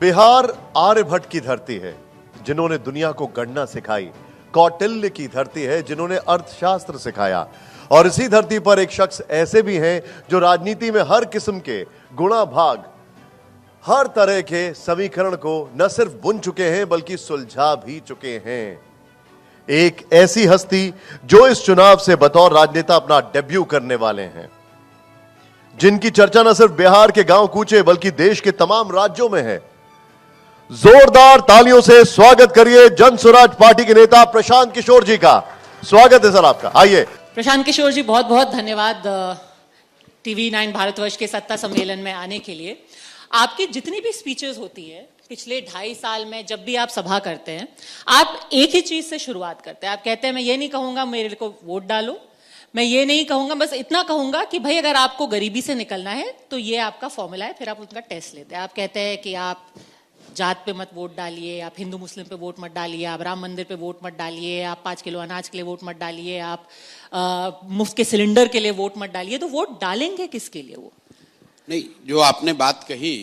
बिहार आर्यभट्ट की धरती है जिन्होंने दुनिया को गणना सिखाई, कौटिल्य की धरती है जिन्होंने अर्थशास्त्र सिखाया, और इसी धरती पर एक शख्स ऐसे भी हैं जो राजनीति में हर किस्म के गुणा भाग, हर तरह के समीकरण को न सिर्फ बुन चुके हैं बल्कि सुलझा भी चुके हैं। एक ऐसी हस्ती जो इस चुनाव से बतौर राजनेता अपना डेब्यू करने वाले हैं, जिनकी चर्चा न सिर्फ बिहार के गांव कूचे बल्कि देश के तमाम राज्यों में है। जोरदार तालियों से स्वागत करिए जन स्वराज पार्टी के नेता प्रशांत किशोर जी का। स्वागत है सर आपका, आइए। प्रशांत किशोर जी, बहुत बहुत धन्यवाद टीवी 9 भारतवर्ष के सत्ता सम्मेलन में आने के लिए। आपकी जितनी भी स्पीचेस होती है पिछले 2.5 साल में, जब भी आप सभा करते हैं, आप एक ही चीज से शुरुआत करते हैं। आप कहते हैं मैं ये नहीं कहूंगा मेरे को वोट डालो, मैं ये नहीं कहूंगा, बस इतना कहूंगा कि भाई अगर आपको गरीबी से निकलना है तो ये आपका फॉर्मूला है। फिर आप उनका टेस्ट लेते हैं। आप कहते हैं कि आप जात पे मत वोट डालिए, आप हिंदू मुस्लिम पे वोट मत डालिए, आप राम मंदिर पे वोट मत डालिए, आप 5 किलो अनाज के लिए वोट मत डालिए, आप मुफ्त के सिलेंडर के लिए वोट मत डालिए। तो वोट डालेंगे किसके लिए? वो नहीं, जो आपने बात कही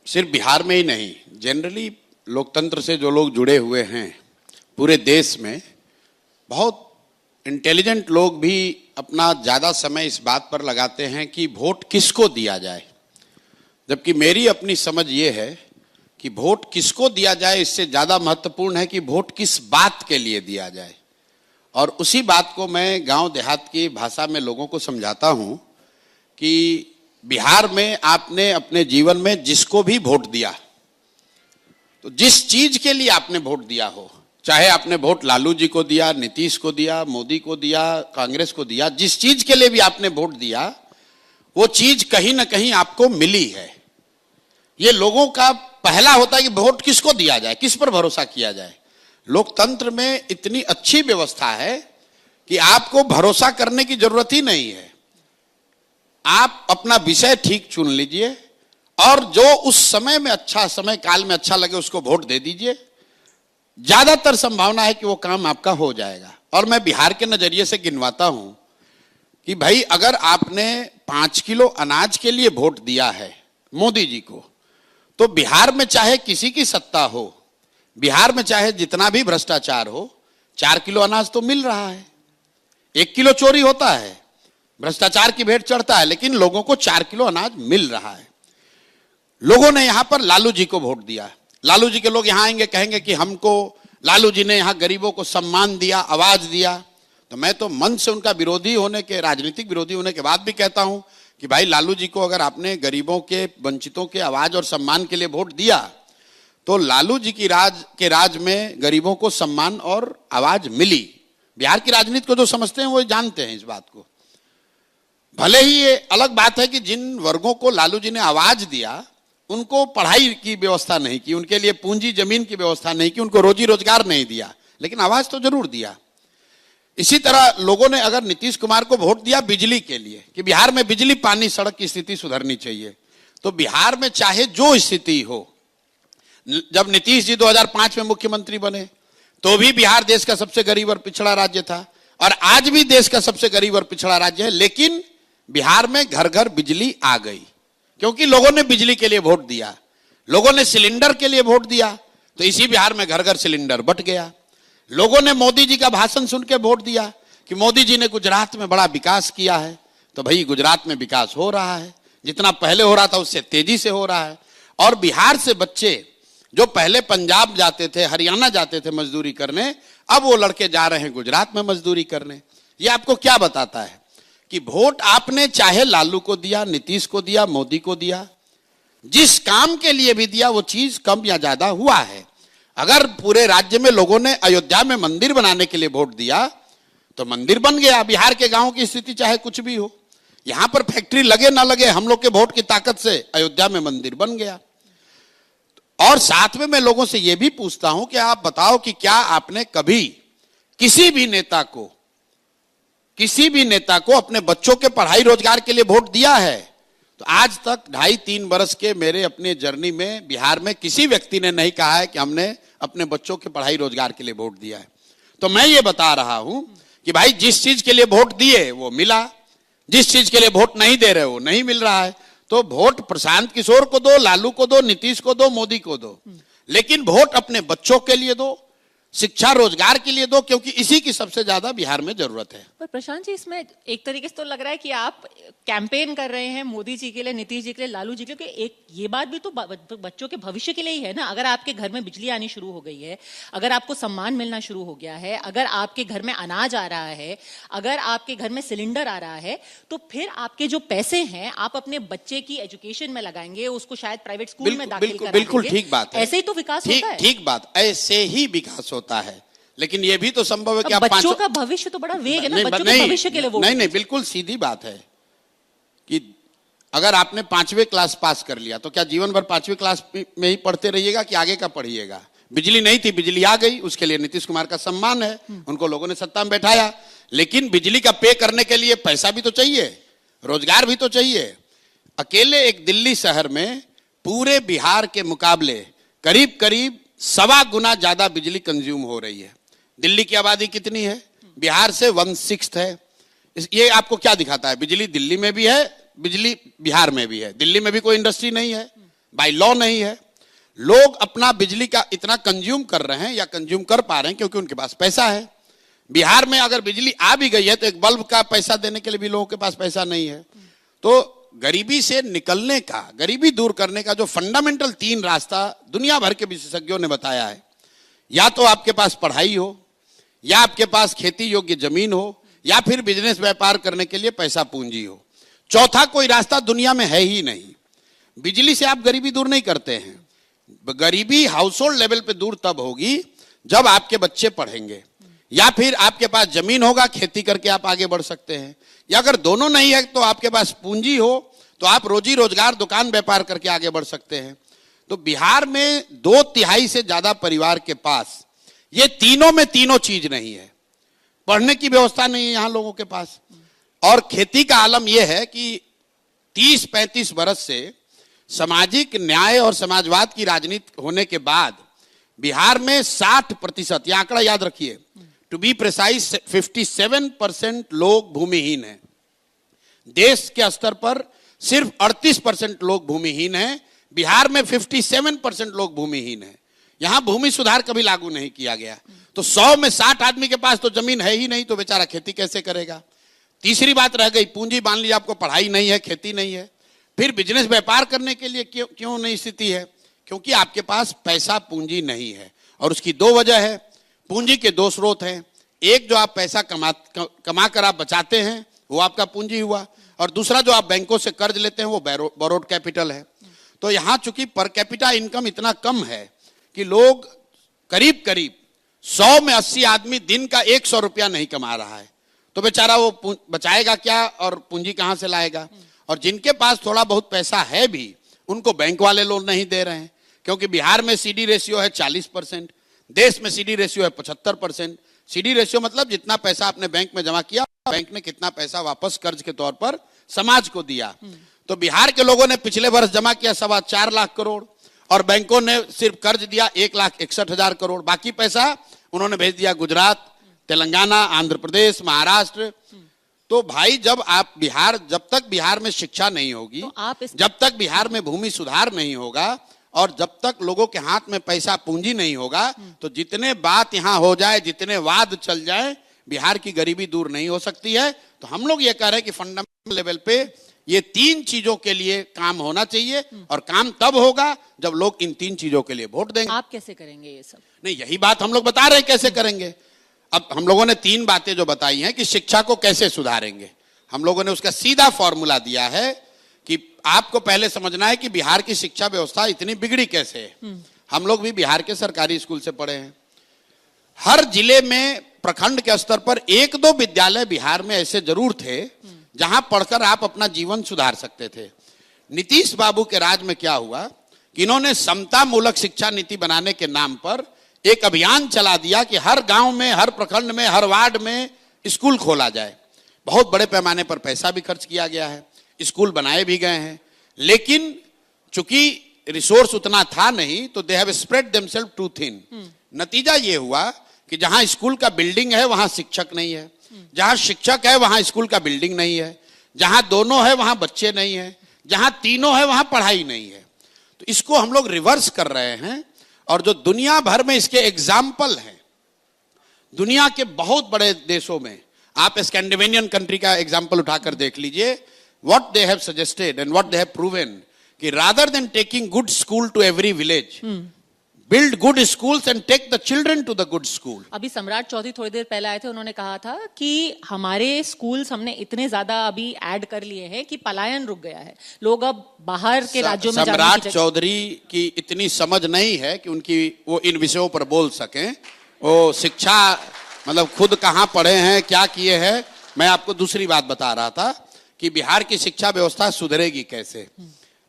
सिर्फ बिहार में ही नहीं, जनरली लोकतंत्र से जो लोग जुड़े हुए हैं पूरे देश में, बहुत इंटेलिजेंट लोग भी अपना ज़्यादा समय इस बात पर लगाते हैं कि वोट किसको दिया जाए, जबकि मेरी अपनी समझ ये है कि वोट किसको दिया जाए इससे ज़्यादा महत्वपूर्ण है कि वोट किस बात के लिए दिया जाए। और उसी बात को मैं गांव देहात की भाषा में लोगों को समझाता हूं कि बिहार में आपने अपने जीवन में जिसको भी वोट दिया, तो जिस चीज के लिए आपने वोट दिया हो, चाहे आपने वोट लालू जी को दिया, नीतीश को दिया, मोदी को दिया, कांग्रेस को दिया, जिस चीज के लिए भी आपने वोट दिया वो चीज कहीं ना कहीं आपको मिली है। ये लोगों का पहला होता है कि वोट किसको दिया जाए, किस पर भरोसा किया जाए। लोकतंत्र में इतनी अच्छी व्यवस्था है कि आपको भरोसा करने की जरूरत ही नहीं है। आप अपना विषय ठीक चुन लीजिए और जो उस समय में अच्छा, समय काल में अच्छा लगे उसको वोट दे दीजिए। ज्यादातर संभावना है कि वो काम आपका हो जाएगा। और मैं बिहार के नजरिए से गिनवाता हूं कि भाई अगर आपने 5 किलो अनाज के लिए वोट दिया है मोदी जी को, तो बिहार में चाहे किसी की सत्ता हो, बिहार में चाहे जितना भी भ्रष्टाचार हो, 4 किलो अनाज तो मिल रहा है। 1 किलो चोरी होता है, भ्रष्टाचार की भेंट चढ़ता है, लेकिन लोगों को 4 किलो अनाज मिल रहा है। लोगों ने यहां पर लालू जी को वोट दिया। लालू जी के लोग यहां आएंगे, कहेंगे कि हमको लालू जी ने यहां गरीबों को सम्मान दिया, आवाज दिया। तो मैं तो मन से उनका विरोधी होने के, राजनीतिक विरोधी होने के बाद भी कहता हूं कि भाई लालू जी को अगर आपने गरीबों के, वंचितों के आवाज और सम्मान के लिए वोट दिया, तो लालू जी की राज में गरीबों को सम्मान और आवाज मिली। बिहार की राजनीति को जो समझते हैं वो जानते हैं इस बात को। भले ही ये अलग बात है कि जिन वर्गों को लालू जी ने आवाज दिया उनको पढ़ाई की व्यवस्था नहीं की, उनके लिए पूंजी जमीन की व्यवस्था नहीं की, उनको रोजी रोजगार नहीं दिया, लेकिन आवाज तो जरूर दिया। इसी तरह लोगों ने अगर नीतीश कुमार को वोट दिया बिजली के लिए कि बिहार में बिजली, पानी, सड़क की स्थिति सुधरनी चाहिए, तो बिहार में चाहे जो स्थिति हो, जब नीतीश जी 2005 में मुख्यमंत्री बने तो भी बिहार देश का सबसे गरीब और पिछड़ा राज्य था, और आज भी देश का सबसे गरीब और पिछड़ा राज्य है। लेकिन बिहार में घर घर बिजली आ गई क्योंकि लोगों ने बिजली के लिए वोट दिया, लोगों ने सिलेंडर के लिए वोट दिया, तो इसी बिहार में घर घर सिलेंडर बंट गया। लोगों ने मोदी जी का भाषण सुन के वोट दिया कि मोदी जी ने गुजरात में बड़ा विकास किया है, तो भाई गुजरात में विकास हो रहा है, जितना पहले हो रहा था उससे तेजी से हो रहा है। और बिहार से बच्चे जो पहले पंजाब जाते थे, हरियाणा जाते थे मजदूरी करने, अब वो लड़के जा रहे हैं गुजरात में मजदूरी करने। ये आपको क्या बताता है कि वोट आपने चाहे लालू को दिया, नीतीश को दिया, मोदी को दिया, जिस काम के लिए भी दिया वो चीज कम या ज्यादा हुआ है। अगर पूरे राज्य में लोगों ने अयोध्या में मंदिर बनाने के लिए वोट दिया तो मंदिर बन गया। बिहार के गांव की स्थिति चाहे कुछ भी हो, यहां पर फैक्ट्री लगे ना लगे, हम लोग के वोट की ताकत से अयोध्या में मंदिर बन गया। और साथ में मैं लोगों से यह भी पूछता हूं कि आप बताओ कि क्या आपने कभी किसी भी नेता को अपने बच्चों के पढ़ाई रोजगार के लिए वोट दिया है? तो आज तक 2.5-3 बरस के मेरे अपने जर्नी में बिहार में किसी व्यक्ति ने नहीं कहा है कि हमने अपने बच्चों के पढ़ाई रोजगार के लिए वोट दिया है। तो मैं ये बता रहा हूं कि भाई जिस चीज के लिए वोट दिए वो मिला, जिस चीज के लिए वोट नहीं दे रहे वो नहीं मिल रहा है। तो वोट प्रशांत किशोर को दो, लालू को दो, नीतीश को दो, मोदी को दो, लेकिन वोट अपने बच्चों के लिए दो, शिक्षा रोजगार के लिए दो, क्योंकि इसी की सबसे ज्यादा बिहार में जरूरत है। पर प्रशांत जी, इसमें एक तरीके से तो लग रहा है कि आप कैंपेन कर रहे हैं मोदी जी के लिए, नीतीश जी के लिए, लालू जी के लिए। एक ये बात भी तो बच्चों के भविष्य के लिए ही है ना। अगर आपके घर में बिजली आनी शुरू हो गई है, अगर आपको सम्मान मिलना शुरू हो गया है, अगर आपके घर में अनाज आ रहा है, अगर आपके घर में सिलेंडर आ रहा है, तो फिर आपके जो पैसे हैं आप अपने बच्चे की एजुकेशन में लगाएंगे, उसको शायद प्राइवेट स्कूल में दाखिल करा देंगे। बिल्कुल ठीक बात है, ऐसे ही तो विकास होता है। ठीक बात, ऐसे ही विकास होता है। लेकिन यह भी तो संभव है कि आप बच्चों का भविष्य तो बड़ा वेग है ना, बच्चों के भविष्य के लिए वो नहीं, बिल्कुल सीधी बात है कि अगर आपने 5वीं क्लास पास कर लिया तो क्या जीवन भर 5वीं क्लास में ही पढ़ते रहिएगा कि आगे का पढ़िएगा? बिजली नहीं थी, बिजली आ गई, उसके लिए नीतीश कुमार का सम्मान है, उनको लोगों ने सत्ता में बैठाया। लेकिन बिजली का पे करने के लिए पैसा भी तो चाहिए, रोजगार भी तो चाहिए। अकेले एक दिल्ली शहर में पूरे बिहार के मुकाबले करीब करीब 1.25 गुना ज्यादा बिजली कंज्यूम हो रही है। दिल्ली की आबादी कितनी है? बिहार से 1/6 है। ये आपको क्या दिखाता है? बिजली दिल्ली में भी है, बिजली बिहार में भी है। दिल्ली में भी कोई इंडस्ट्री नहीं है, बाय लॉ नहीं है। लोग अपना बिजली का इतना कंज्यूम कर रहे हैं या कंज्यूम कर पा रहे हैं क्योंकि उनके पास पैसा है। बिहार में अगर बिजली आ भी गई है तो एक बल्ब का पैसा देने के लिए भी लोगों के पास पैसा नहीं है। तो गरीबी से निकलने का, गरीबी दूर करने का जो फंडामेंटल 3 रास्ता दुनिया भर के विशेषज्ञों ने बताया है, या तो आपके पास पढ़ाई हो, या आपके पास खेती योग्य जमीन हो, या फिर बिजनेस व्यापार करने के लिए पैसा पूंजी हो। चौथा कोई रास्ता दुनिया में है ही नहीं। बिजली से आप गरीबी दूर नहीं करते हैं। गरीबी हाउस होल्ड लेवल पे दूर तब होगी जब आपके बच्चे पढ़ेंगे, या फिर आपके पास जमीन होगा, खेती करके आप आगे बढ़ सकते हैं, या अगर दोनों नहीं है तो आपके पास पूंजी हो तो आप रोजी रोजगार दुकान व्यापार करके आगे बढ़ सकते हैं। तो बिहार में 2/3 से ज्यादा परिवार के पास ये तीनों में तीनों चीज नहीं है। पढ़ने की व्यवस्था नहीं है यहां लोगों के पास, और खेती का आलम यह है कि 30-35 बरस से सामाजिक न्याय और समाजवाद की राजनीति होने के बाद बिहार में 60%, यह आंकड़ा याद रखिए, टू बी प्रिसाइज 57% लोग भूमिहीन हैं। देश के स्तर पर सिर्फ 38% लोग भूमिहीन हैं, बिहार में 57% लोग भूमिहीन हैं। यहां भूमि सुधार कभी लागू नहीं किया गया। तो 100 में 60 आदमी के पास तो जमीन है ही नहीं, तो बेचारा खेती कैसे करेगा? तीसरी बात रह गई पूंजी। मान लीजिए आपको पढ़ाई नहीं है, खेती नहीं है, फिर बिजनेस व्यापार करने के लिए क्यों नहीं स्थिति है? क्योंकि आपके पास पैसा पूंजी नहीं है। और उसकी 2 वजह है। पूंजी के 2 स्रोत हैं। एक, जो आप पैसा कमा कर आप बचाते हैं, वो आपका पूंजी हुआ, और दूसरा जो आप बैंकों से कर्ज लेते हैं वो बोरोड कैपिटल है। तो यहां चूंकि पर कैपिटा इनकम इतना कम है कि लोग करीब करीब 100 में 80 आदमी दिन का 100 रुपया नहीं कमा रहा है, तो बेचारा वो बचाएगा क्या और पूंजी कहां से लाएगा? और जिनके पास थोड़ा बहुत पैसा है भी, उनको बैंक वाले लोन नहीं दे रहे हैं, क्योंकि बिहार में सीडी रेशियो है 40%, देश में सीडी रेशियो है 75%। सीडी रेशियो मतलब जितना पैसा आपने बैंक में जमा किया, बैंक ने कितना पैसा वापस कर्ज के तौर पर समाज को दिया। तो बिहार के लोगों ने पिछले वर्ष जमा किया 4.25 लाख करोड़, और बैंकों ने सिर्फ कर्ज दिया 1,61,000 करोड़। बाकी पैसा उन्होंने भेज दिया गुजरात, तेलंगाना, आंध्र प्रदेश, महाराष्ट्र। तो भाई, जब तक बिहार में शिक्षा नहीं होगी, तो जब तक बिहार में भूमि सुधार नहीं होगा, और जब तक लोगों के हाथ में पैसा पूंजी नहीं होगा, तो जितने बात यहां हो जाए, जितने वाद चल जाए, बिहार की गरीबी दूर नहीं हो सकती है। तो हम लोग ये कह रहे हैं कि फंडामेंटल लेवल पे ये 3 चीजों के लिए काम होना चाहिए, और काम तब होगा जब लोग इन 3 चीजों के लिए वोट देंगे। आप कैसे करेंगे ये सब? नहीं, यही बात हम लोग बता रहे हैं कैसे करेंगे। अब हम लोगों ने 3 बातें जो बताई हैं कि शिक्षा को कैसे सुधारेंगे, हम लोगों ने उसका सीधा फॉर्मूला दिया है कि आपको पहले समझना है कि बिहार की शिक्षा व्यवस्था इतनी बिगड़ी कैसे है। हम लोग भी बिहार के सरकारी स्कूल से पढ़े हैं। हर जिले में प्रखंड के स्तर पर 1-2 विद्यालय बिहार में ऐसे जरूर थे जहां पढ़कर आप अपना जीवन सुधार सकते थे। नीतीश बाबू के राज में क्या हुआ कि इन्होंने समता मूलक शिक्षा नीति बनाने के नाम पर एक अभियान चला दिया कि हर गांव में, हर प्रखंड में, हर वार्ड में स्कूल खोला जाए। बहुत बड़े पैमाने पर पैसा भी खर्च किया गया है, स्कूल बनाए भी गए हैं, लेकिन चूंकि रिसोर्स उतना था नहीं, तो they have spread themselves too thin. नतीजा ये हुआ कि जहां स्कूल का बिल्डिंग है वहां शिक्षक नहीं है, जहां शिक्षक है वहां स्कूल का बिल्डिंग नहीं है, जहां दोनों है वहां बच्चे नहीं है, जहां तीनों है वहां पढ़ाई नहीं है। तो इसको हम लोग रिवर्स कर रहे हैं, और जो दुनिया भर में इसके एग्जाम्पल हैं, दुनिया के बहुत बड़े देशों में, आप स्कैंडिनेवियन कंट्री का एग्जाम्पल उठाकर देख लीजिए, what they have suggested and what they have proven, कि rather than taking good school to every village, build good schools and take the children to the good school. अभी सम्राट चौधरी थोड़ी देर पहले आए थे, उन्होंने कहा था कि हमारे स्कूल्स हमने इतने ज्यादा अभी ऐड कर लिए हैं कि पलायन रुक गया है, लोग अब बाहर के राज्यों में जाने की सम्राट चौधरी की इतनी समझ नहीं है कि उनकी वो इन विषयों पर बोल सकें। वो शिक्षा मतलब खुद कहां पढ़े हैं, क्या किए हैं। मैं आपको दूसरी बात बता रहा था कि बिहार की शिक्षा व्यवस्था सुधरेगी कैसे।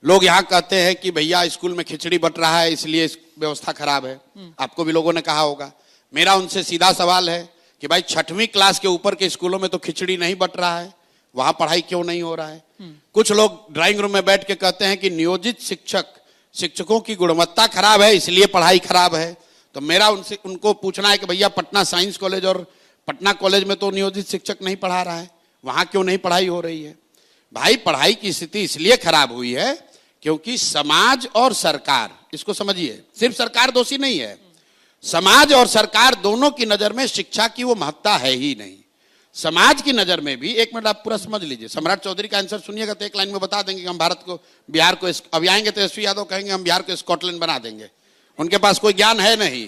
लोग यहाँ कहते हैं कि भैया स्कूल में खिचड़ी बट रहा है इसलिए व्यवस्था खराब है, आपको भी लोगों ने कहा होगा। मेरा उनसे सीधा सवाल है कि भाई 6वीं क्लास के ऊपर के स्कूलों में तो खिचड़ी नहीं बट रहा है, वहां पढ़ाई क्यों नहीं हो रहा है। कुछ लोग ड्राइंग रूम में बैठ के कहते हैं कि नियोजित शिक्षकों की गुणवत्ता खराब है इसलिए पढ़ाई खराब है। तो मेरा उनको पूछना है कि भैया पटना साइंस कॉलेज और पटना कॉलेज में तो नियोजित शिक्षक नहीं पढ़ा रहा है, वहां क्यों नहीं पढ़ाई हो रही है। भाई पढ़ाई की स्थिति इसलिए खराब हुई है क्योंकि समाज और सरकार, इसको समझिए, सिर्फ सरकार दोषी नहीं है, समाज और सरकार दोनों की नजर में शिक्षा की वो महत्ता है ही नहीं। समाज की नजर में भी, एक मिनट आप पूरा समझ लीजिए, सम्राट चौधरी का आंसर सुनिएगा तो एक लाइन में बता देंगे कि हम भारत को, बिहार को, अभी आएंगे तो एसपी यादव कहेंगे हम बिहार को स्कॉटलैंड बना देंगे। उनके पास कोई ज्ञान है नहीं,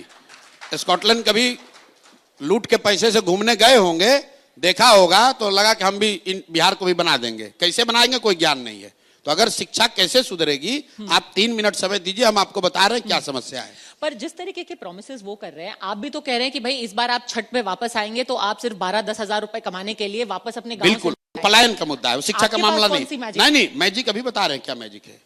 स्कॉटलैंड कभी लूट के पैसे से घूमने गए होंगे, देखा होगा तो लगा कि हम भी बिहार को भी बना देंगे। कैसे बनाएंगे कोई ज्ञान नहीं है। तो अगर शिक्षा कैसे सुधरेगी, आप 3 मिनट समय दीजिए, हम आपको बता रहे हैं क्या समस्या है। पर जिस तरीके के प्रोमिसेस वो कर रहे हैं, आप भी तो कह रहे हैं कि भाई इस बार आप छठ पे वापस आएंगे तो आप सिर्फ 12-10 हजार रुपए कमाने के लिए वापस अपने गांव बिल्कुल पलायन का मुद्दा है, वो शिक्षा का मामला नहीं। मैजिक अभी बता रहे हैं क्या मैजिक है।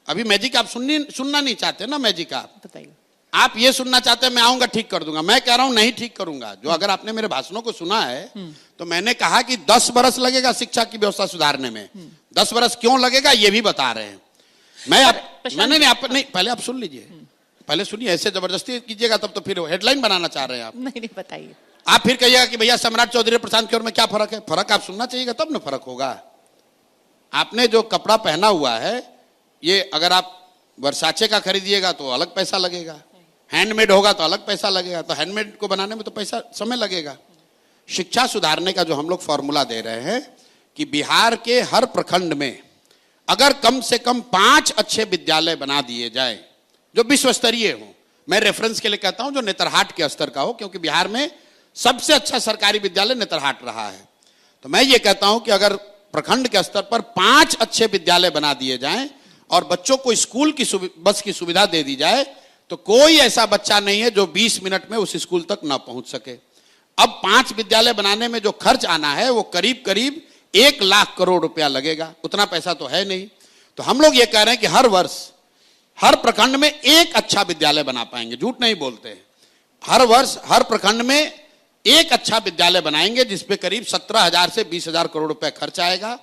अभी मैजिक आप सुनना नहीं चाहते ना, मैजिक बताइए। आप ये सुनना चाहते हैं मैं आऊंगा ठीक कर दूंगा, मैं कह रहा हूं नहीं ठीक करूंगा। जो अगर आपने मेरे भाषणों को सुना है तो मैंने कहा कि 10 बरस लगेगा शिक्षा की व्यवस्था सुधारने में। 10 बरस क्यों लगेगा ये भी बता रहे हैं। मैंने नहीं, पहले आप सुन लीजिए, पहले सुनिए, ऐसे जबरदस्ती कीजिएगा तब तो फिर हेडलाइन बनाना चाह रहे हैं आप। नहीं बताइए। आप फिर कहिएगा कि भैया सम्राट चौधरी प्रशांत किशोर में क्या फर्क है। फर्क आप सुनना चाहिएगा तब ना फर्क होगा। आपने जो कपड़ा पहना हुआ है ये अगर आप वर्साचे का खरीदिएगा तो अलग पैसा लगेगा, हैंडमेड होगा तो अलग पैसा लगेगा। तो हैंडमेड को बनाने में तो पैसा समय लगेगा। शिक्षा सुधारने का जो हम लोग फॉर्मूला दे रहे हैं कि बिहार के हर प्रखंड में अगर कम से कम 5 अच्छे विद्यालय बना दिए जाए जो विश्व स्तरीय हो। मैं रेफरेंस के लिए कहता हूं जो नेतरहाट के स्तर का हो, क्योंकि बिहार में सबसे अच्छा सरकारी विद्यालय नेतरहाट रहा है। तो मैं ये कहता हूं कि अगर प्रखंड के स्तर पर 5 अच्छे विद्यालय बना दिए जाएं और बच्चों को स्कूल की बस की सुविधा दे दी जाए तो कोई ऐसा बच्चा नहीं है जो 20 मिनट में उस स्कूल तक ना पहुंच सके। अब 5 विद्यालय बनाने में जो खर्च आना है वो करीब करीब 1 लाख करोड़ रुपया लगेगा। उतना पैसा तो है नहीं। तो हम लोग ये कह रहे हैं कि हर वर्ष हर प्रखंड में 1 अच्छा विद्यालय बना पाएंगे, झूठ नहीं बोलते। हर वर्ष हर प्रखंड में 1 अच्छा विद्यालय बनाएंगे जिसपे करीब 17,000 से 20,000 करोड़ रुपया खर्च आएगा।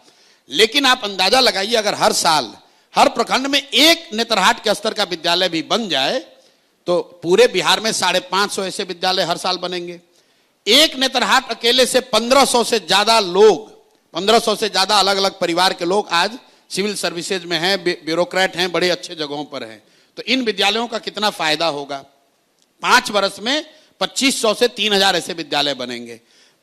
लेकिन आप अंदाजा लगाइए अगर हर साल हर प्रखंड में 1 नेतरहाट के स्तर का विद्यालय भी बन जाए तो पूरे बिहार में 550 ऐसे विद्यालय हर साल बनेंगे। 1 नेतरहाट अकेले से 1500 से ज्यादा लोग, 1500 से ज्यादा अलग अलग परिवार के लोग आज सिविल सर्विसेज में हैं, ब्यूरोक्रेट हैं, बड़े अच्छे जगहों पर हैं। तो इन विद्यालयों का कितना फायदा होगा। 5 वर्ष में 2500 से 3000 ऐसे विद्यालय बनेंगे।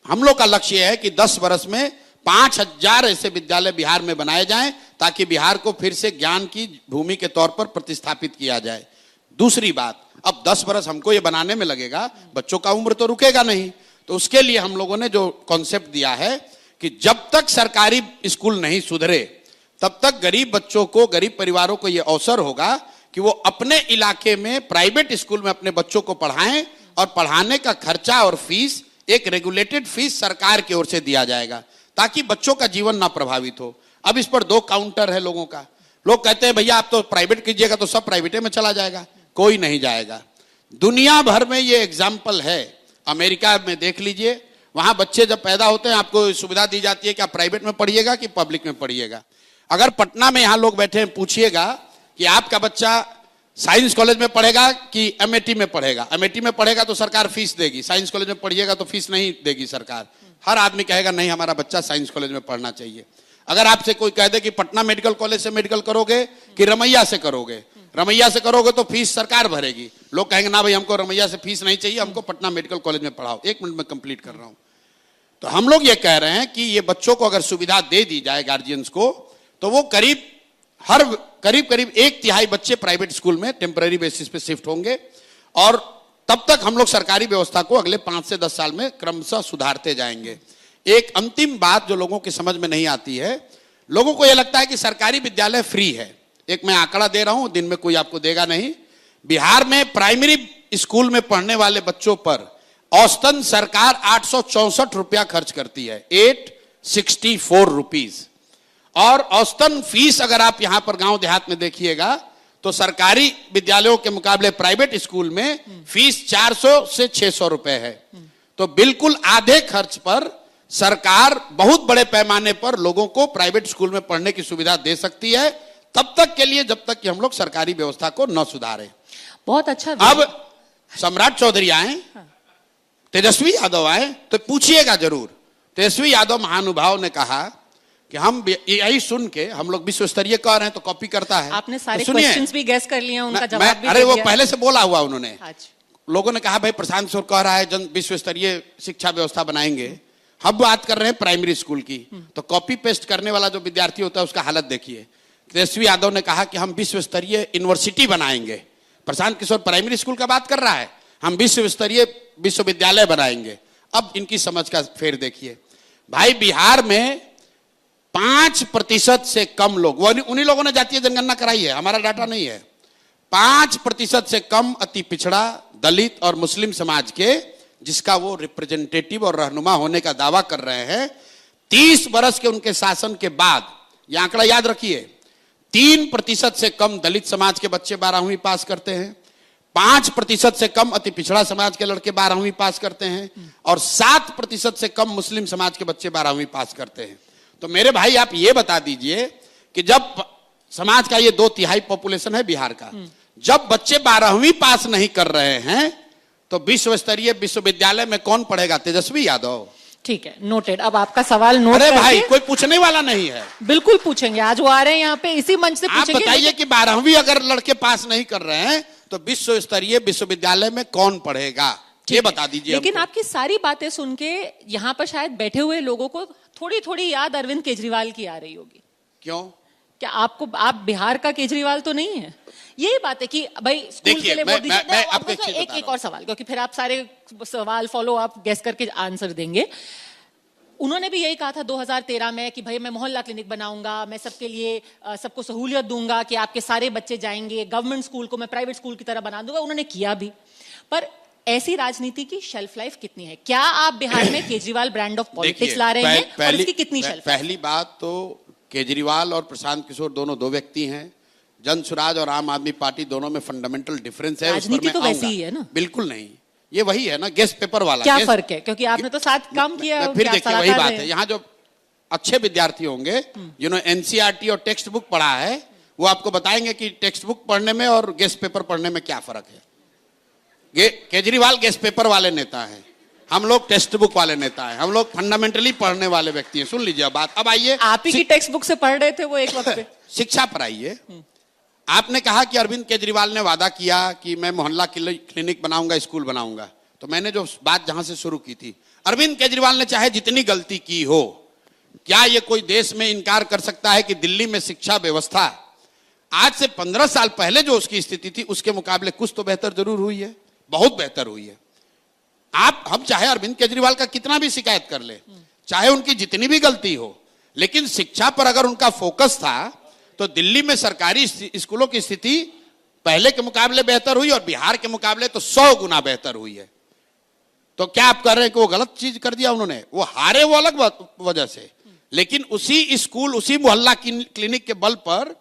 हम लोग का लक्ष्य है कि 10 वर्ष में 5000 ऐसे विद्यालय बिहार में बनाए जाएं ताकि बिहार को फिर से ज्ञान की भूमि के तौर पर प्रतिस्थापित किया जाए। दूसरी बात, अब 10 वर्ष हमको ये बनाने में लगेगा, बच्चों का उम्र तो रुकेगा नहीं। तो उसके लिए हम लोगों ने जो कॉन्सेप्ट दिया है कि जब तक सरकारी स्कूल नहीं सुधरे तब तक गरीब बच्चों को, गरीब परिवारों को यह अवसर होगा कि वो अपने इलाके में प्राइवेट स्कूल में अपने बच्चों को पढ़ाएं और पढ़ाने का खर्चा और फीस एक रेगुलेटेड फीस सरकार की ओर से दिया जाएगा ताकि बच्चों का जीवन ना प्रभावित हो। अब इस पर 2 काउंटर है लोगों का। लोग कहते हैं भैया आप तो प्राइवेट कीजिएगा तो सब प्राइवेटे में चला जाएगा। कोई नहीं जाएगा। दुनिया भर में ये एग्जाम्पल है। अमेरिका में देख लीजिए, वहां बच्चे जब पैदा होते हैं आपको सुविधा दी जाती है कि आप प्राइवेट में पढ़िएगा कि पब्लिक में पढ़िएगा। अगर पटना में यहां लोग बैठे हैं, पूछिएगा कि आपका बच्चा साइंस कॉलेज में पढ़ेगा कि एमएटी में पढ़ेगा। एमएटी में पढ़ेगा तो सरकार फीस देगी, साइंस कॉलेज में पढ़िएगा तो फीस नहीं देगी सरकार। हर आदमी कहेगा नहीं हमारा बच्चा साइंस कॉलेज में पढ़ना चाहिए। अगर आपसे कोई कह दे कि पटना मेडिकल कॉलेज से मेडिकल करोगे कि रमैया से करोगे, रमैया से करोगे तो फीस सरकार भरेगी, लोग कहेंगे ना भाई हमको रमैया से फीस नहीं चाहिए, हमको पटना मेडिकल कॉलेज में पढ़ाओ। 1 मिनट में कंप्लीट कर रहा हूं। तो हम लोग ये कह रहे हैं कि ये बच्चों को अगर सुविधा दे दी जाए गार्जियंस को, तो वो करीब 1/3 बच्चे प्राइवेट स्कूल में टेम्पररी बेसिस पे शिफ्ट होंगे, और तब तक हम लोग सरकारी व्यवस्था को अगले 5 से 10 साल में क्रमशः सुधारते जाएंगे। एक अंतिम बात जो लोगों की समझ में नहीं आती है, लोगों को यह लगता है कि सरकारी विद्यालय फ्री है। एक मैं आंकड़ा दे रहा हूं, दिन में कोई आपको देगा नहीं। बिहार में प्राइमरी स्कूल में पढ़ने वाले बच्चों पर औसतन सरकार 864 रुपया खर्च करती है, 864 रुपीज। और औसतन फीस अगर आप यहां पर गांव देहात में देखिएगा तो सरकारी विद्यालयों के मुकाबले प्राइवेट स्कूल में फीस 400 से 600 रुपए है। तो बिल्कुल आधे खर्च पर सरकार बहुत बड़े पैमाने पर लोगों को प्राइवेट स्कूल में पढ़ने की सुविधा दे सकती है, तब तक के लिए जब तक कि हम लोग सरकारी व्यवस्था को न सुधारें। बहुत अच्छा। अब सम्राट चौधरी आए, तेजस्वी यादव आए, तो पूछिएगा जरूर। तेजस्वी यादव महानुभाव ने कहा कि हम यही सुन के हम लोग विश्व स्तरीय कह रहे हैं तो कॉपी करता है। आपने सारे क्वेश्चंस भी गैस कर लिए, उनका जवाब भी अरे दे वो दिया। पहले से बोला हुआ उन्होंने। अच्छा। लोगों ने कहा भाई प्रशांत किशोर कह रहा है जन विश्व स्तरीय शिक्षा व्यवस्था बनाएंगे, हम बात कर रहे हैं प्राइमरी स्कूल की, तो कॉपी पेस्ट करने वाला जो विद्यार्थी होता है उसका हालत देखिए। तेजस्वी यादव ने कहा कि हम विश्व स्तरीय यूनिवर्सिटी बनाएंगे, प्रशांत किशोर प्राइमरी स्कूल का बात कर रहा है, हम विश्व स्तरीय विश्वविद्यालय बनाएंगे। अब इनकी समझ का फेर देखिए भाई, बिहार में 5% से कम लोग, उन्हीं लोगों ने जातीय जनगणना कराई है, हमारा डाटा नहीं है, 5% से कम अति पिछड़ा, दलित और मुस्लिम समाज के, जिसका वो रिप्रेजेंटेटिव और रहनुमा होने का दावा कर रहे हैं, 30 वर्ष के उनके शासन के बाद, यह आंकड़ा याद रखिए, 3% से कम दलित समाज के बच्चे 12वीं पास करते हैं, 5% से कम अति पिछड़ा समाज के लड़के 12वीं पास करते हैं, और 7% से कम मुस्लिम समाज के बच्चे 12वीं पास करते हैं। तो मेरे भाई आप ये बता दीजिए कि जब समाज का ये 2/3 पॉपुलेशन है बिहार का, जब बच्चे 12वीं पास नहीं कर रहे हैं तो विश्व स्तरीय विश्वविद्यालय में कौन पढ़ेगा? तेजस्वी यादव। ठीक है, नोटेड। अब आपका सवाल नोट अरे करके, भाई कोई पूछने वाला नहीं है। बिल्कुल पूछेंगे, आज वो आ रहे हैं यहाँ पे, इसी मंच से पूछेंगे। आप बताइए कि 12वीं अगर लड़के पास नहीं कर रहे हैं तो विश्व स्तरीय विश्वविद्यालय में कौन पढ़ेगा, ये बता दीजिए। लेकिन आपकी सारी बातें सुन के यहाँ पर शायद बैठे हुए लोगों को थोड़ी थोड़ी याद अरविंद केजरीवाल की आ रही होगी। क्यों? क्या आपको, आप बिहार का केजरीवाल तो नहीं है? यही बात है कि भाई स्कूल के लिए मोदी जी, एक और सवाल, क्योंकि फिर आप सारे सवाल फॉलो आप गैस करके आंसर देंगे। उन्होंने भी यही कहा था 2013 में कि भाई मैं मोहल्ला क्लिनिक बनाऊंगा, मैं सबके लिए सबको सहूलियत दूंगा कि आपके सारे बच्चे जाएंगे, गवर्नमेंट स्कूल को मैं प्राइवेट स्कूल की तरह बना दूंगा। उन्होंने किया भी, पर ऐसी राजनीति की शेल्फ लाइफ कितनी है? क्या आप बिहार में केजरीवाल ब्रांड ऑफ पॉलिटिक्स ला रहे हैं और इसकी कितनी शेल्फ? पहली बात तो केजरीवाल और प्रशांत किशोर दोनों दो व्यक्ति हैं। जन स्वराज और आम आदमी पार्टी दोनों में फंडामेंटल डिफरेंस है। राजनीति तो वैसी ही है ना? बिल्कुल नहीं, ये वही है ना, गेस्ट पेपर वाला। क्या फर्क है? क्योंकि आपने तो साथ काम किया। फिर देखिए वही बात है, यहाँ जो अच्छे विद्यार्थी होंगे जिन्होंने एनसीईआरटी और टेक्स्ट बुक पढ़ा है, वो आपको बताएंगे कि टेक्स्ट बुक पढ़ने में और गेस्ट पेपर पढ़ने में क्या फर्क है। केजरीवाल गेस्ट पेपर वाले नेता हैं, हम लोग टेक्स्ट बुक वाले नेता हैं, हम लोग फंडामेंटली पढ़ने वाले व्यक्ति हैं। सुन लीजिए बात। अब आइए, आप ही की टेक्स्ट बुक से पढ़ रहे थे वो एक वक्त पे। शिक्षा पर आइए। आपने कहा कि अरविंद केजरीवाल ने वादा किया कि मैं मोहल्ला क्लिनिक बनाऊंगा, स्कूल बनाऊंगा। तो मैंने जो बात जहां से शुरू की थी, अरविंद केजरीवाल ने चाहे जितनी गलती की हो, क्या ये कोई देश में इनकार कर सकता है कि दिल्ली में शिक्षा व्यवस्था आज से 15 साल पहले जो उसकी स्थिति थी उसके मुकाबले कुछ तो बेहतर जरूर हुई है, बहुत बेहतर हुई है। हम चाहे अरविंद केजरीवाल का कितना भी शिकायत कर ले, चाहे उनकी जितनी भी गलती हो, लेकिन शिक्षा पर अगर उनका फोकस था तो दिल्ली में सरकारी स्कूलों की स्थिति पहले के मुकाबले बेहतर हुई और बिहार के मुकाबले तो 100 गुना बेहतर हुई है। तो क्या आप कर रहे हैं कि वो गलत चीज कर दिया उन्होंने? वो हारे वो अलग वजह से, लेकिन उसी स्कूल, उसी मोहल्ला क्लिनिक के बल पर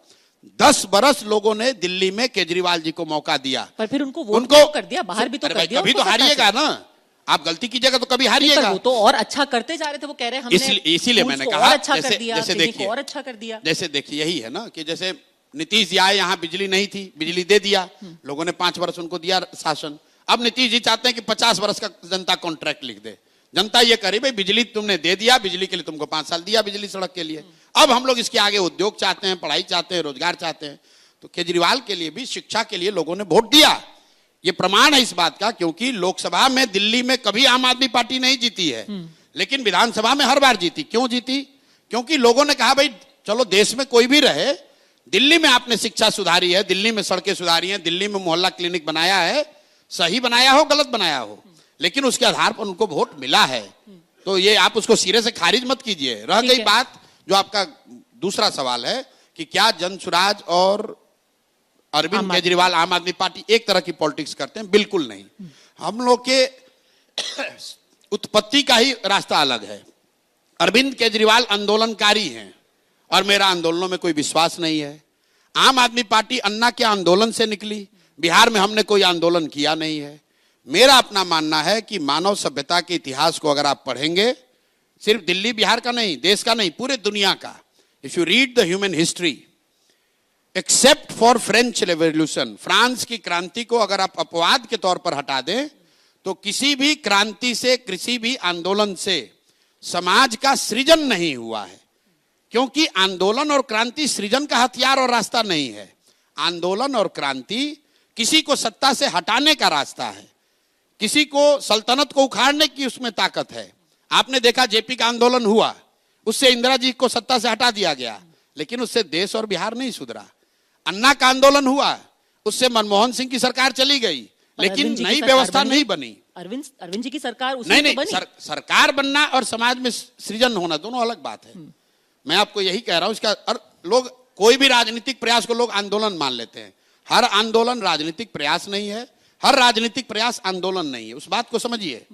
10 बरस लोगों ने दिल्ली में केजरीवाल जी को मौका दिया। पर फिर उनको कर दिया, बाहर भी तो कर दिया। कभी तो हारिएगा ना, आप गलती कीजिएगा तो कभी हारिएगा। वो तो और अच्छा करते जा रहे थे, वो कह रहे हैं हमने इसीलिए मैंने कहा और अच्छा कर दिया, जैसे देखिए और अच्छा कर दिया। जैसे देखिए यही है ना कि जैसे नीतीश जी आए, यहाँ बिजली नहीं थी, बिजली दे दिया, लोगों ने 5 वर्ष उनको दिया शासन। अब नीतीश जी चाहते हैं कि 50 वर्ष का जनता कॉन्ट्रैक्ट लिख दे। जनता ये करी भाई बिजली तुमने दे दिया, बिजली के लिए तुमको 5 साल दिया बिजली सड़क के लिए, अब हम लोग इसके आगे उद्योग चाहते हैं, पढ़ाई चाहते हैं, रोजगार चाहते हैं। तो केजरीवाल के लिए भी, शिक्षा के लिए लोगों ने वोट दिया। ये प्रमाण है इस बात का, क्योंकि लोकसभा में दिल्ली में कभी आम आदमी पार्टी नहीं जीती है, लेकिन विधानसभा में हर बार जीती। क्यों जीती? क्योंकि लोगों ने कहा भाई चलो देश में कोई भी रहे, दिल्ली में आपने शिक्षा सुधारी है, दिल्ली में सड़कें सुधारी हैं, दिल्ली में मोहल्ला क्लिनिक बनाया है, सही बनाया हो गलत बनाया हो, लेकिन उसके आधार पर उनको वोट मिला है। तो ये आप उसको सिरे से खारिज मत कीजिए। रह गई बात जो आपका दूसरा सवाल है कि क्या जनसुराज और अरविंद केजरीवाल आम आदमी पार्टी एक तरह की पॉलिटिक्स करते हैं? बिल्कुल नहीं। हम लोग के उत्पत्ति का ही रास्ता अलग है। अरविंद केजरीवाल आंदोलनकारी हैं और मेरा आंदोलनों में कोई विश्वास नहीं है। आम आदमी पार्टी अन्ना के आंदोलन से निकली, बिहार में हमने कोई आंदोलन किया नहीं है। मेरा अपना मानना है कि मानव सभ्यता के इतिहास को अगर आप पढ़ेंगे, सिर्फ दिल्ली बिहार का नहीं, देश का नहीं, पूरे दुनिया का, if you read the human history, except for French revolution, France की क्रांति को अगर आप अपवाद के तौर पर हटा दें, तो किसी भी क्रांति से, किसी भी आंदोलन से समाज का सृजन नहीं हुआ है। क्योंकि आंदोलन और क्रांति सृजन का हथियार और रास्ता नहीं है। आंदोलन और क्रांति किसी को सत्ता से हटाने का रास्ता है, किसी को सल्तनत को उखाड़ने की उसमें ताकत है। आपने देखा जेपी का आंदोलन हुआ, उससे इंदिरा जी को सत्ता से हटा दिया गया, लेकिन उससे देश और बिहार नहीं सुधरा। अन्ना का आंदोलन हुआ, उससे मनमोहन सिंह की सरकार चली गई, लेकिन नई व्यवस्था नहीं बनी। अरविंद जी की सरकार नहीं नहीं, सरकार बनना और समाज में सृजन होना दोनों अलग बात है। मैं आपको यही कह रहा हूं। इसका लोग कोई भी राजनीतिक प्रयास को लोग आंदोलन मान लेते हैं। हर आंदोलन राजनीतिक प्रयास नहीं है, हर राजनीतिक प्रयास आंदोलन नहीं है, उस बात को समझिए।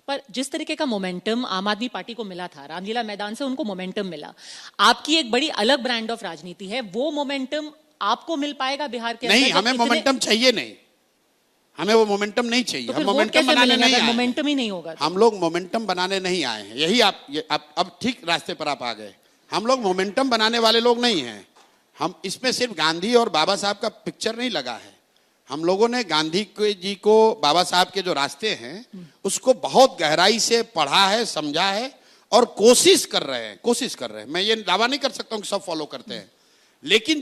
पर जिस तरीके का मोमेंटम आम आदमी पार्टी को मिला था, रामलीला मैदान से उनको मोमेंटम मिला, आपकी एक बड़ी अलग ब्रांड ऑफ राजनीति है, वो मोमेंटम आपको मिल पाएगा बिहार के? नहीं, हमें मोमेंटम चाहिए नहीं, हमें वो मोमेंटम नहीं चाहिए। तो हम मोमेंटम बनाने नहीं आए, मोमेंटम ही नहीं होगा। हम लोग मोमेंटम बनाने नहीं आए हैं। यही आप अब ठीक रास्ते पर आप आ गए। हम लोग मोमेंटम बनाने वाले लोग नहीं हैं। हम इसमें सिर्फ गांधी और बाबा साहब का पिक्चर नहीं लगा है। हम लोगों ने गांधी जी को, बाबा साहब के जो रास्ते हैं उसको बहुत गहराई से पढ़ा है, समझा है और कोशिश कर रहे हैं। मैं ये दावा नहीं कर सकता हूं कि सब फॉलो करते हैं, लेकिन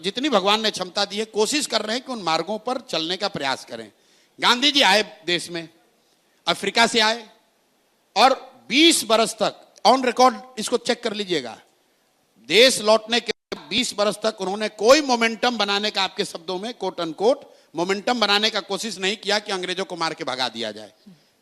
जितनी भगवान ने क्षमता दी है, कोशिश कर रहे हैं कि उन मार्गों पर चलने का प्रयास करें। गांधी जी आए देश में, अफ्रीका से आए और 20 बरस तक, ऑन रिकॉर्ड इसको चेक कर लीजिएगा, देश लौटने के 20 बरस तक उन्होंने कोई मोमेंटम बनाने का, आपके शब्दों में कोट अनकोट मोमेंटम बनाने का कोशिश नहीं किया कि अंग्रेजों को मार के भगा दिया जाए।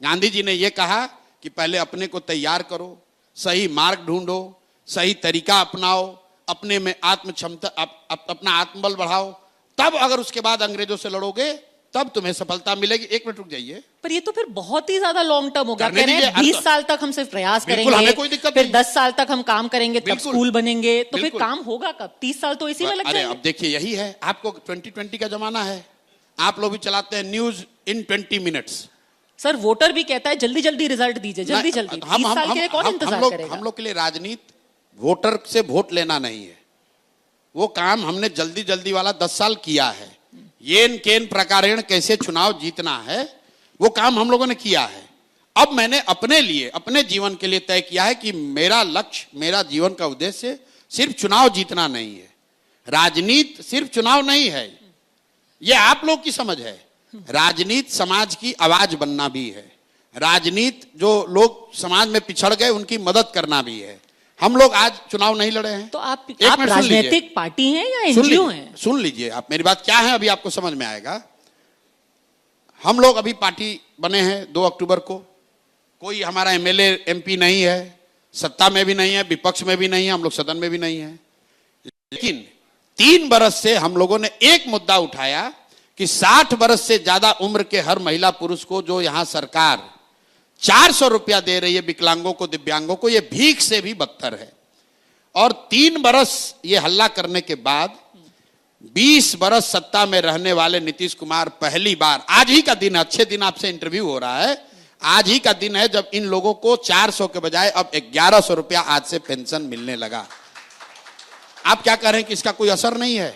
गांधी जी ने यह कहा कि पहले अपने को तैयार करो, सही मार्ग ढूंढो, सही तरीका अपनाओ, अपने में आत्म क्षमता, अपना आत्मबल बढ़ाओ, तब अगर उसके बाद अंग्रेजों से लड़ोगे तब तुम्हें सफलता मिलेगी। एक मिनट रुक जाइए। पर ये तो फिर बहुत ही ज्यादा लॉन्ग टर्म होगा। 20 साल तक हम सिर्फ प्रयास करेंगे, हमें कोई दिक्कत फिर नहीं। 10 साल तक हम काम करेंगे, तब स्कूल बनेंगे, तो फिर काम होगा कब? 30 साल तो इसी में लग जाएंगे। अब देखिए, यही है, आपको 2020 का जमाना है, आप लोग भी चलाते हैं news in 20 minutes. Sir, voter भी कहता है जल्दी जल्दी रिजल्ट दीजिए, जल्दी जल्दी। 30 साल के लिए कौन इंतजार करेगा? हम लोग के लिए राजनीति वोटर से वोट लेना नहीं है। वो काम हमने जल्दी जल्दी वाला 10 साल किया है। येन केन प्रकारेण कैसे चुनाव जीतना है, वो काम हम लोगों ने किया है। अब मैंने अपने लिए, अपने जीवन के लिए तय किया है कि मेरा लक्ष्य, मेरा जीवन का उद्देश्य सिर्फ चुनाव जीतना नहीं है। राजनीति सिर्फ चुनाव नहीं है, ये आप लोग की समझ है। राजनीति समाज की आवाज बनना भी है। राजनीति जो लोग समाज में पिछड़ गए उनकी मदद करना भी है। हम लोग आज चुनाव नहीं लड़े हैं। तो आप राजनीतिक पार्टी हैं या एनजीओ हैं? सुन लीजिए आप मेरी बात, क्या है अभी आपको समझ में आएगा। हम लोग अभी पार्टी बने हैं 2 अक्टूबर को। कोई हमारा एमएलए एमपी नहीं है, सत्ता में भी नहीं है, विपक्ष में भी नहीं है, हम लोग सदन में भी नहीं है। लेकिन 3 बरस से हम लोगों ने एक मुद्दा उठाया कि 60 बरस से ज्यादा उम्र के हर महिला पुरुष को जो यहां सरकार 400 रुपया दे रही है विकलांगों को, दिव्यांगों को, ये भीख से भी बदतर है। और 3 बरस ये हल्ला करने के बाद 20 बरस सत्ता में रहने वाले नीतीश कुमार पहली बार, आज ही का दिन, अच्छे दिन आपसे इंटरव्यू हो रहा है, आज ही का दिन है जब इन लोगों को 400 के बजाय अब 1100 रुपया आज से पेंशन मिलने लगा। आप क्या कह रहे हैं कि इसका कोई असर नहीं है?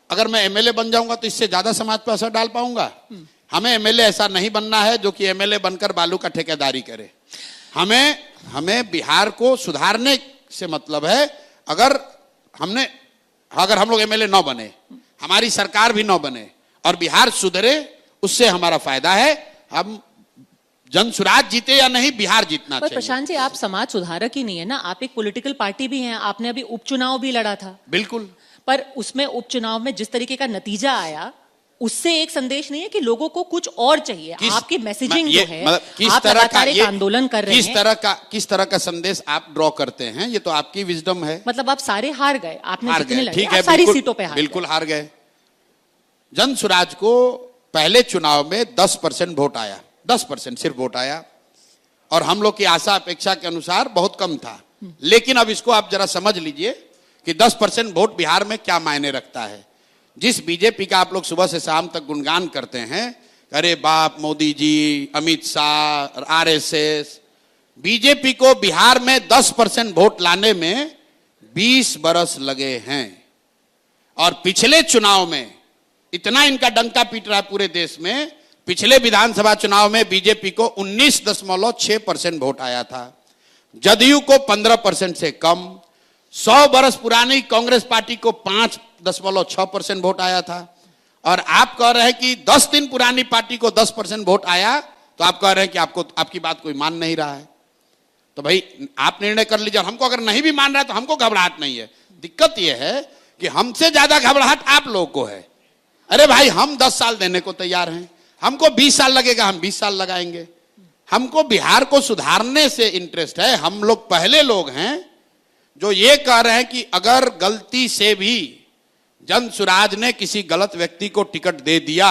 अगर मैं एमएलए बन जाऊंगा तो इससे ज्यादा समाज पर असर डाल पाऊंगा? हमें एमएलए ऐसा नहीं बनना है जो कि एमएलए बनकर बालू का ठेकेदारी करे। हमें बिहार को सुधारने से मतलब है अगर हम लोग एमएलए न बने, हमारी सरकार भी न बने और बिहार सुधरे, उससे हमारा फायदा है। हम जनसुराज जीते या नहीं, बिहार जीतना पर चाहिए। प्रशांत जी, आप समाज सुधारक ही नहीं है ना, आप एक पॉलिटिकल पार्टी भी हैं। आपने अभी उपचुनाव भी लड़ा था। बिल्कुल। पर उसमें उपचुनाव में जिस तरीके का नतीजा आया, उससे एक संदेश नहीं है कि लोगों को कुछ और चाहिए। आपकी मैसेजिंग जो है, आप लगातार एक आंदोलन कर रहे हैं। किस तरह का संदेश आप ड्रॉ करते हैं, ये तो आपकी विजडम है। मतलब आप सारे हार गए, आपने जितने लड़े, ठीक आप है, सारी सीटों पे हार बिल्कुल हार गए। जनसुराज को पहले चुनाव में 10% वोट आया, 10% सिर्फ वोट आया, और हम लोग की आशा अपेक्षा के अनुसार बहुत कम था। लेकिन अब इसको आप जरा समझ लीजिए कि 10% वोट बिहार में क्या मायने रखता है। जिस बीजेपी का आप लोग सुबह से शाम तक गुणगान करते हैं, अरे बाप मोदी जी, अमित शाह, आरएसएस, बीजेपी को बिहार में 10% वोट लाने में 20 बरस लगे हैं। और पिछले चुनाव में इतना इनका डंका पीट रहा है पूरे देश में, पिछले विधानसभा चुनाव में बीजेपी को 19.6% वोट आया था, जदयू को 15% से कम। 100 बरस पुरानी कांग्रेस पार्टी को 5.6% वोट आया था। और आप कह रहे हैं कि 10 दिन पुरानी पार्टी को 10% वोट आया, तो आप कह रहे हैं कि आपकी बात कोई मान नहीं रहा है। तो भाई आप निर्णय कर लीजिए। हमको अगर नहीं भी मान रहा है तो हमको घबराहट नहीं है। दिक्कत यह है कि हमसे ज्यादा घबराहट आप लोगों को है। अरे भाई, हम 10 साल देने को तैयार हैं, हमको 20 साल लगेगा, हम 20 साल लगाएंगे। हमको बिहार को सुधारने से इंटरेस्ट है। हम लोग पहले लोग हैं जो ये कह रहे हैं कि अगर गलती से भी जनसुराज ने किसी गलत व्यक्ति को टिकट दे दिया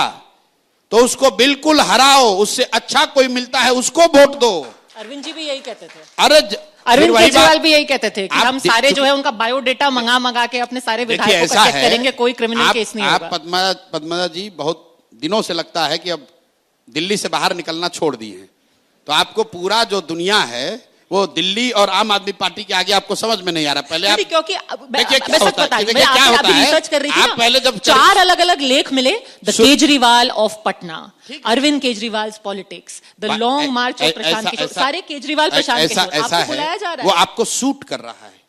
तो उसको बिल्कुल हराओ, उससे अच्छा कोई मिलता है उसको वोट दो। अरविंद जी भी यही कहते थे। अरविंद केजरीवाल भी यही कहते थे कि हम सारे जो है उनका बायोडेटा मंगा के अपने सारे विधायकों को चेक करेंगे, कोई क्रिमिनल केस नहीं होगा। पद्मजा जी, बहुत दिनों से लगता है कि अब दिल्ली से बाहर निकलना छोड़ दिए हैं, तो आपको पूरा जो दुनिया है वो दिल्ली और आम आदमी पार्टी के आगे आपको समझ में नहीं आ रहा। पहले आप क्योंकि देखिए क्या होता है, रिसर्च कर रही थी आप पहले जब 4 अलग अलग लेख मिले, the Kejriwal of Patna, Arvind Kejriwal politics, the long march of Prashant Kishor, सारे केजरीवाल प्रशांत किशोर आपको बुलाया जा रहा है। वो आपको सूट कर रहा है,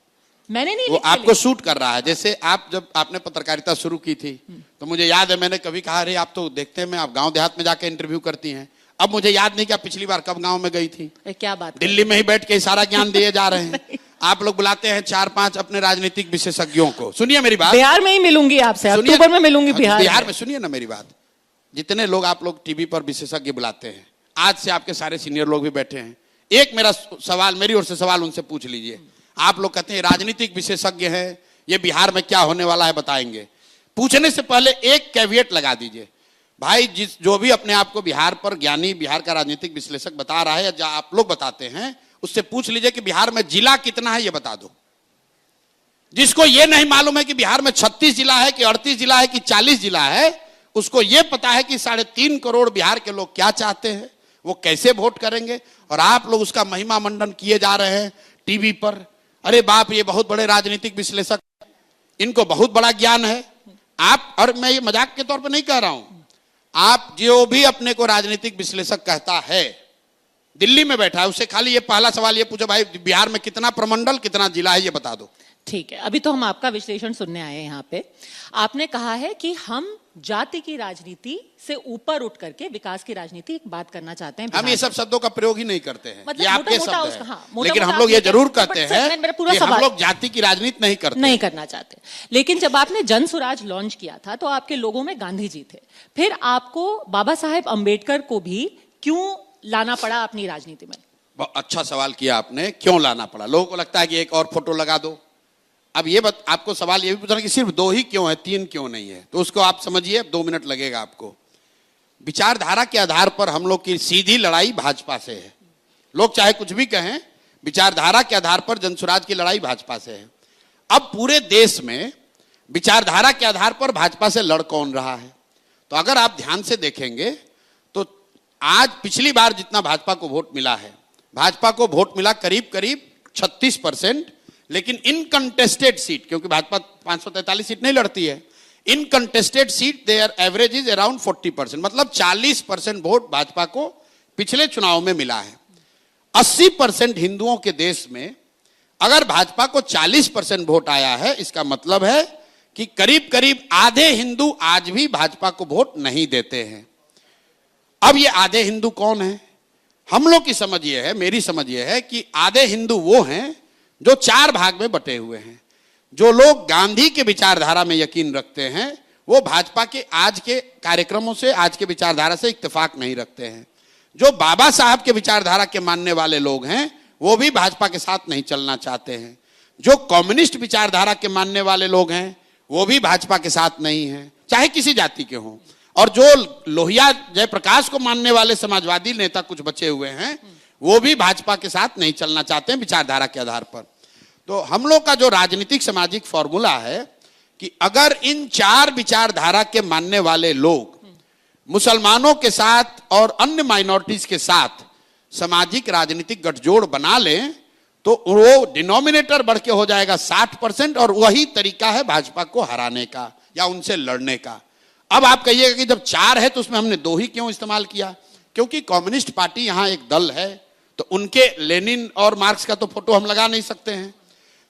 मैंने नहीं, वो आपको सूट कर रहा है। जैसे आप जब आपने पत्रकारिता शुरू की थी तो मुझे याद है मैंने कभी कहा, अरे आप तो देखते हैं आप गांव देहात में जाके इंटरव्यू करती हैं। अब मुझे याद नहीं कि आप पिछली बार कब गांव में गई थी। क्या बात, दिल्ली में ही बैठ के सारा ज्ञान दिए जा रहे हैं। आप लोग बुलाते हैं 4-5 अपने राजनीतिक विशेषज्ञों को। सुनिए मेरी बात, बिहार में ही मिलूंगी आपसे, अक्टूबर में मिलूंगी बिहार में। सुनिए ना मेरी बात, जितने लोग आप लोग टीवी पर विशेषज्ञ बुलाते हैं, आज से आपके सारे सीनियर लोग भी बैठे हैं, एक मेरा सवाल, मेरी ओर से सवाल उनसे पूछ लीजिए। आप लोग कहते हैं राजनीतिक विशेषज्ञ हैं, ये बिहार में क्या होने वाला है बताएंगे। पूछने से पहले एक कैविएट लगा दीजिए, भाई जो भी अपने आप को बिहार पर ज्ञानी, बिहार का राजनीतिक विश्लेषक बता रहा है, या आप लोग बताते हैं, उससे पूछ लीजिए कि बिहार में जिला कितना है ये बता दो। जिसको ये नहीं मालूम है कि बिहार में 36 जिला है कि 38 जिला है कि 40 जिला है, उसको ये पता है कि 3.5 करोड़ बिहार के लोग क्या चाहते हैं, वो कैसे वोट करेंगे। और आप लोग उसका महिमा मंडन किए जा रहे हैं टीवी पर। अरे बाप, ये बहुत बड़े राजनीतिक विश्लेषक, इनको बहुत बड़ा ज्ञान है। आप, और मैं ये मजाक के तौर पर नहीं कह रहा हूं, आप जो भी अपने को राजनीतिक विश्लेषक कहता है, दिल्ली में बैठा है, उससे खाली ये पहला सवाल ये पूछो, भाई बिहार में कितना प्रमंडल, कितना जिला है, ये बता दो। ठीक है, अभी तो हम आपका विश्लेषण सुनने आए हैं यहाँ पे। आपने कहा है कि हम जाति की राजनीति से ऊपर उठ करके विकास की राजनीति बात करना चाहते हैं। हम ये सब शब्दों का प्रयोग ही नहीं करते हैं, मतलब ये आपके मोटा शब्द हैं। हाँ, लेकिन हम लोग ये जरूर कहते हैं कि हम लोग जाति की राजनीति नहीं करना चाहते। लेकिन जब आपने जन सुराज लॉन्च किया था तो आपके लोगों में गांधी जी थे, फिर आपको बाबा साहेब अंबेडकर को भी क्यों लाना पड़ा अपनी राजनीति में? बहुत अच्छा सवाल किया आपने, क्यों लाना पड़ा। लोगों को लगता है कि एक और फोटो लगा दो। अब ये आपको सवाल ये भी पूछना कि सिर्फ 2 ही क्यों है, 3 क्यों नहीं है, तो उसको आप समझिए, 2 मिनट लगेगा आपको। विचारधारा के आधार पर हम लोग की सीधी लड़ाई भाजपा से है। लोग चाहे कुछ भी कहें, विचारधारा के आधार पर जनसुराज की लड़ाई भाजपा से है। अब पूरे देश में विचारधारा के आधार पर भाजपा से लड़ कौन रहा है, तो अगर आप ध्यान से देखेंगे तो आज पिछली बार जितना भाजपा को वोट मिला है, भाजपा को वोट मिला करीब करीब 36%, लेकिन इनकंटेस्टेड सीट, क्योंकि भाजपा 543 सीट नहीं लड़ती है, uncontested seat their average is around 40%, मतलब 40% वोट भाजपा को पिछले चुनाव में मिला है। 80% हिंदुओं के देश में अगर भाजपा को 40% वोट आया है, इसका मतलब है कि करीब करीब आधे हिंदू आज भी भाजपा को वोट नहीं देते हैं। अब ये आधे हिंदू कौन है? हम लोग की समझ ये है, मेरी समझ ये है कि आधे हिंदू वो हैं जो 4 भाग में बटे हुए हैं। जो लोग गांधी के विचारधारा में यकीन रखते हैं वो भाजपा के आज के कार्यक्रमों से, आज के विचारधारा से इत्तेफाक नहीं रखते हैं। जो बाबा साहब के विचारधारा के मानने वाले लोग हैं वो भी भाजपा के साथ नहीं चलना चाहते हैं। जो कम्युनिस्ट विचारधारा के मानने वाले लोग हैं वो भी भाजपा के साथ नहीं है, चाहे किसी जाति के हों। और जो लोहिया जयप्रकाश को मानने वाले समाजवादी नेता कुछ बचे हुए हैं वो भी भाजपा के साथ नहीं चलना चाहते हैं विचारधारा के आधार पर। तो हम लोग का जो राजनीतिक सामाजिक फॉर्मूला है कि अगर इन 4 विचारधारा के मानने वाले लोग मुसलमानों के साथ और अन्य माइनॉरिटीज के साथ सामाजिक राजनीतिक गठजोड़ बना लें तो वो डिनोमिनेटर बढ़ के हो जाएगा 60% और वही तरीका है भाजपा को हराने का या उनसे लड़ने का। अब आप कहिएगा कि जब 4 है तो उसमें हमने 2 ही क्यों इस्तेमाल किया? क्योंकि कम्युनिस्ट पार्टी यहां एक दल है तो उनके लेनिन और मार्क्स का तो फोटो हम लगा नहीं सकते हैं।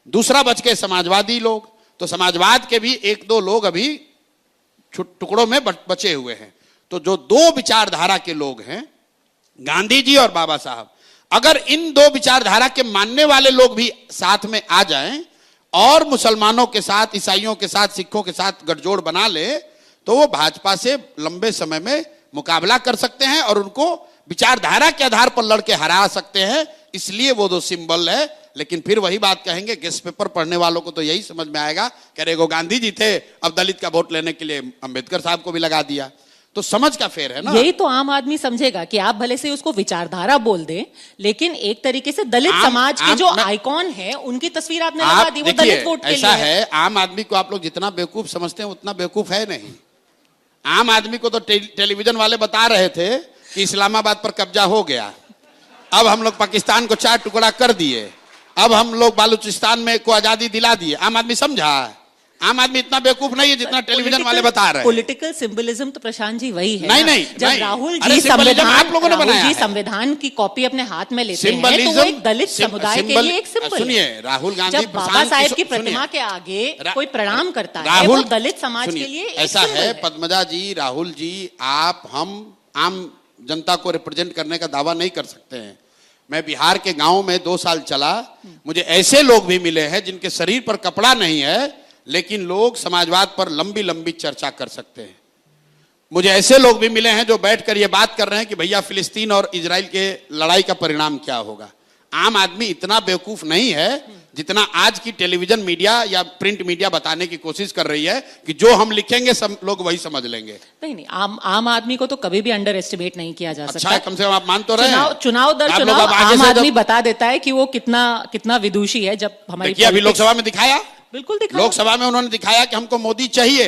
दूसरा बच के समाजवादी लोग, तो समाजवाद के भी 1-2 लोग अभी टुकड़ों में बचे हुए हैं। तो जो 2 विचारधारा के लोग हैं गांधी जी और बाबा साहब, अगर इन 2 विचारधारा के मानने वाले लोग भी साथ में आ जाएं और मुसलमानों के साथ, ईसाइयों के साथ, सिखों के साथ गठजोड़ बना ले तो वो भाजपा से लंबे समय में मुकाबला कर सकते हैं और उनको विचारधारा के आधार पर लड़के हरा सकते हैं। इसलिए वो 2 सिंबल है। लेकिन फिर वही बात कहेंगे, गेस्ट पेपर पढ़ने वालों को तो यही समझ में आएगा कि अरे वो गांधी जी थे, अब दलित का वोट लेने के लिए अंबेडकर साहब को भी लगा दिया। तो समझ का फेर है ना। यही तो आम आदमी समझेगा कि आप भले से उसको विचारधारा बोल दें लेकिन एक तरीके से दलित समाज के जो आइकॉन है उनकी तस्वीर आपने लगा दी, वो दलित वोट के लिए ऐसा है। आम आदमी को आप लोग जितना बेवकूफ समझते हैं उतना बेवकूफ है नहीं। आम आदमी को तो टेलीविजन वाले बता रहे थे कि इस्लामाबाद पर कब्जा हो गया, अब हम लोग पाकिस्तान को 4 टुकड़ा कर दिए, अब हम लोग बालूचिस्तान में को आजादी दिला दिए। आम आदमी समझा? आम आदमी इतना बेवकूफ नहीं है जितना टेलीविजन वाले बता रहे हैं। पॉलिटिकल सिंबलिज्म तो प्रशांत जी वही है। नहीं, जब नहीं, राहुल अरे जी सिंबलिज्म आप लोगों ने बनाया है। संविधान की कॉपी अपने हाथ में लेते हैं तो वो एक दलित समुदाय के लिए एक सिंबल है। सुनिए, राहुल गांधी जब बाबा साहेब की प्रतिमा के आगे कोई प्रणाम करता है वो दलित समाज के लिए ऐसा है। पद्मजा जी, राहुल जी, आप, हम आम जनता को रिप्रेजेंट करने का दावा नहीं कर सकते हैं। मैं बिहार के गांव में 2 साल चला, मुझे ऐसे लोग भी मिले हैं जिनके शरीर पर कपड़ा नहीं है लेकिन लोग समाजवाद पर लंबी लंबी चर्चा कर सकते हैं। मुझे ऐसे लोग भी मिले हैं जो बैठकर ये बात कर रहे हैं कि भैया फिलिस्तीन और इजराइल के लड़ाई का परिणाम क्या होगा। आम आदमी इतना बेवकूफ नहीं है जितना आज की टेलीविजन मीडिया या प्रिंट मीडिया बताने की कोशिश कर रही है कि जो हम लिखेंगे सब लोग वही समझ लेंगे। नहीं, आम आदमी को तो कभी भी अंडर एस्टिमेट नहीं किया जा सकता। अच्छा है, कम से कम आप मान तो रहे हैं। चुनाव दर चुनाव आम आदमी बता देता है कि वो कितना विदुषी है। जब हमारी अभी लोकसभा में दिखाया, बिल्कुल दिखाया, लोकसभा में उन्होंने दिखाया कि हमको मोदी चाहिए,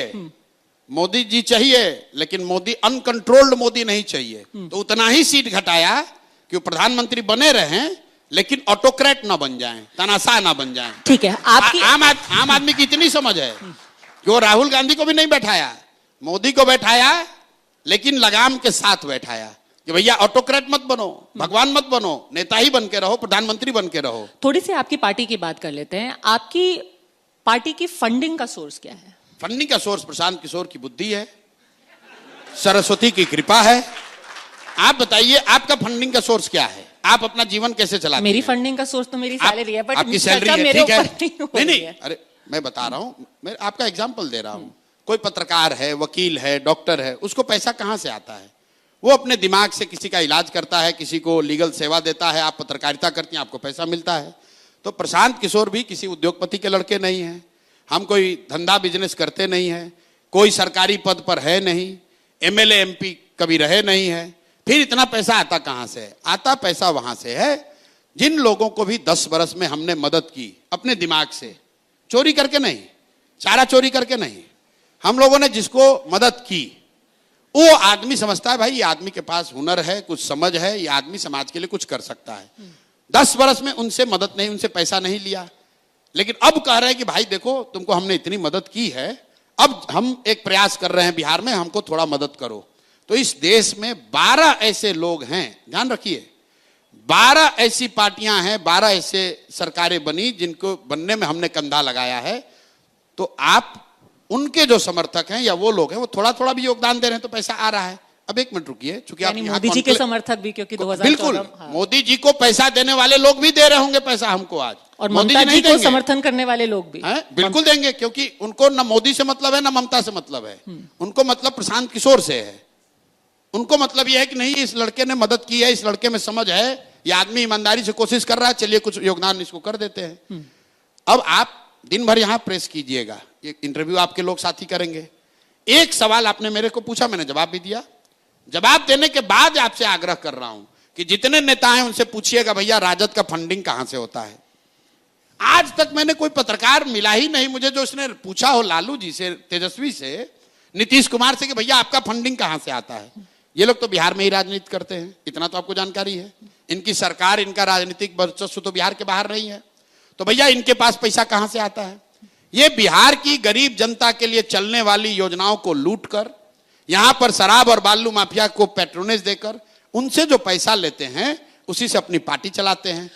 मोदी जी चाहिए, लेकिन मोदी अनकंट्रोल्ड मोदी नहीं चाहिए। तो उतना ही सीट घटाया कि वो प्रधानमंत्री बने रहें लेकिन ऑटोक्रेट ना बन जाएं, तानाशाह ना बन जाएं। ठीक है, आपकी आम आदमी की इतनी समझ है कि वो राहुल गांधी को भी नहीं बैठाया, मोदी को बैठाया लेकिन लगाम के साथ बैठाया कि भैया ऑटोक्रेट मत बनो, भगवान मत बनो, नेता ही बन के रहो, प्रधानमंत्री बन के रहो। थोड़ी सी आपकी पार्टी की बात कर लेते हैं। आपकी पार्टी की फंडिंग का सोर्स क्या है? फंडिंग का सोर्स प्रशांत किशोर की बुद्धि है, सरस्वती की कृपा है। आप बताइए आपका फंडिंग का सोर्स क्या है? आप अपना जीवन कैसे चलाते हैं? मेरी फंडिंग का सोर्स तो मेरी सैलरी है, बट आपकी सैलरी है, मेरे ठीक है। नहीं, नहीं, अरे मैं बता रहा हूं, मैं आपका एग्जांपल दे रहा हूं। कोई पत्रकार है, वकील है, डॉक्टर है, उसको पैसा कहां से आता है? वो अपने दिमाग से किसी का इलाज करता है, किसी को लीगल सेवा देता है। आप पत्रकारिता करती हैं, आपको पैसा मिलता है। तो प्रशांत किशोर भी किसी उद्योगपति के लड़के नहीं है, हम कोई धंधा बिजनेस करते नहीं है, कोई सरकारी पद पर है नहीं, एमएलए एमपी कभी रहे नहीं है। फिर इतना पैसा आता कहां से? आता पैसा वहां से है जिन लोगों को भी 10 बरस में हमने मदद की, अपने दिमाग से, चोरी करके नहीं, चारा चोरी करके नहीं, हम लोगों ने जिसको मदद की वो आदमी समझता है भाई ये आदमी के पास हुनर है, कुछ समझ है, ये आदमी समाज के लिए कुछ कर सकता है। 10 बरस में उनसे मदद नहीं, उनसे पैसा नहीं लिया, लेकिन अब कह रहे हैं कि भाई देखो तुमको हमने इतनी मदद की है, अब हम एक प्रयास कर रहे हैं बिहार में, हमको थोड़ा मदद करो। तो इस देश में 12 ऐसे लोग हैं, ध्यान रखिए, 12 ऐसी पार्टियां हैं, 12 ऐसे सरकारें बनी जिनको बनने में हमने कंधा लगाया है। तो आप उनके जो समर्थक हैं या वो लोग हैं वो थोड़ा थोड़ा भी योगदान दे रहे हैं तो पैसा आ रहा है। अब एक मिनट रुकिए, चूंकि आप मोदी जी के समर्थक भी, क्योंकि 2014 बिल्कुल मोदी जी को पैसा देने वाले लोग भी दे रहे होंगे पैसा हमको आज, और ममता जी को समर्थन करने वाले लोग भी बिल्कुल देंगे, क्योंकि उनको न मोदी से मतलब है न ममता से मतलब है। उनको मतलब प्रशांत किशोर से है। उनको मतलब यह है कि नहीं, इस लड़के ने मदद की है, इस लड़के में समझ है, ये आदमी ईमानदारी से कोशिश कर रहा है, चलिए कुछ योगदान इसको कर देते हैं। अब आप दिन भर यहां प्रेस कीजिएगा, ये इंटरव्यू आपके लोग साथी करेंगे। एक सवाल आपने मेरे को पूछा, मैंने जवाब भी दिया। जवाब देने के बाद आपसे आग्रह कर रहा हूं कि जितने नेता हैं उनसे पूछिएगा भैया राजद का फंडिंग कहां से होता है। आज तक मैंने कोई पत्रकार मिला ही नहीं मुझे जो उसने पूछा हो लालू जी से, तेजस्वी से, नीतीश कुमार से कि भैया आपका फंडिंग कहां से आता है। ये लोग तो बिहार में ही राजनीति करते हैं, इतना तो आपको जानकारी है। इनकी सरकार, इनका राजनीतिक वर्चस्व तो बिहार के बाहर नहीं है, तो भैया इनके पास पैसा कहां से आता है। ये बिहार की गरीब जनता के लिए चलने वाली योजनाओं को लूट कर, यहां पर शराब और बालू माफिया को पेट्रोनेज देकर उनसे जो पैसा लेते हैं उसी से अपनी पार्टी चलाते हैं।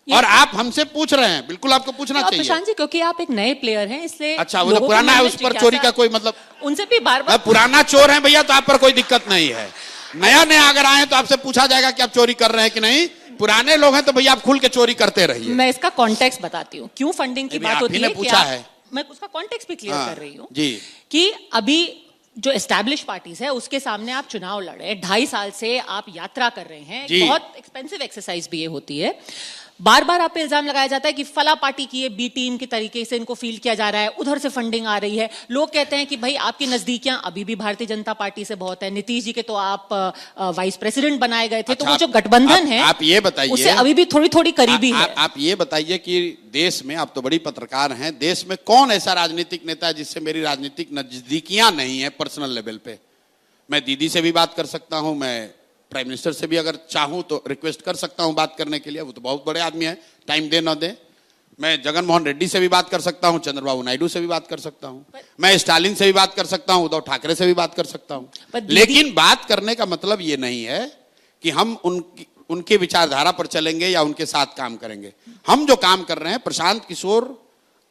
और आप हमसे पूछ रहे हैं, बिल्कुल आपको पूछना चाहिए प्रशांत जी, क्योंकि आप एक नए प्लेयर हैं इसलिए। अच्छा, वो पुराना है, उस पर चोरी का कोई मतलब, उनसे भी बार बार पुराना चोर है भैया तो आप पर कोई दिक्कत नहीं है। नया नया अगर आए तो आपसे पूछा जाएगा कि आप चोरी कर रहे हैं कि नहीं। पुराने लोग हैं तो भैया आप खुल के चोरी करते रहिए। मैं इसका कॉन्टेक्स्ट बताती हूँ, क्यों फंडिंग की बात होती है, पूछा है, मैं उसका कॉन्टेक्स्ट भी क्लियर कर रही हूँ जी, कि अभी जो एस्टैब्लिश पार्टीज है उसके सामने आप चुनाव लड़ रहे हैं, 2.5 साल से आप यात्रा कर रहे हैं, बहुत एक्सपेंसिव एक्सरसाइज भी ये होती है। बार बार आप पे इल्जाम लगाया जाता है कि फला पार्टी की ये बी टीम की तरीके से इनको फील किया जा रहा है, उधर से फंडिंग आ रही है। लोग कहते हैं कि भाई आपकी नजदीकियां अभी भी भारतीय जनता पार्टी से बहुत है, नीतीश जी के तो आप वाइस प्रेसिडेंट बनाए गए थे। अच्छा, तो वो जो गठबंधन है आप ये बताइए, उससे अभी भी थोड़ी थोड़ी करीबी है। आप ये बताइए कि देश में, आप तो बड़ी पत्रकार हैं, देश में कौन ऐसा राजनीतिक नेता है जिससे मेरी राजनीतिक नजदीकियां नहीं है पर्सनल लेवल पे। मैं दीदी से भी बात कर सकता हूं, मैं प्राइम मिनिस्टर से भी अगर चाहूं तो रिक्वेस्ट कर सकता हूं बात करने के लिए, वो तो बहुत बड़े आदमी है, टाइम दे ना दे। मैं जगन मोहन रेड्डी से भी बात कर सकता हूं, चंद्रबाबू नायडू से भी बात कर सकता हूं, मैं स्टालिन से भी बात कर सकता हूं, उद्धव ठाकरे से भी बात कर सकता हूं। लेकिन बात करने का मतलब ये नहीं है कि हम उनके विचारधारा पर चलेंगे या उनके साथ काम करेंगे। हम जो काम कर रहे हैं, प्रशांत किशोर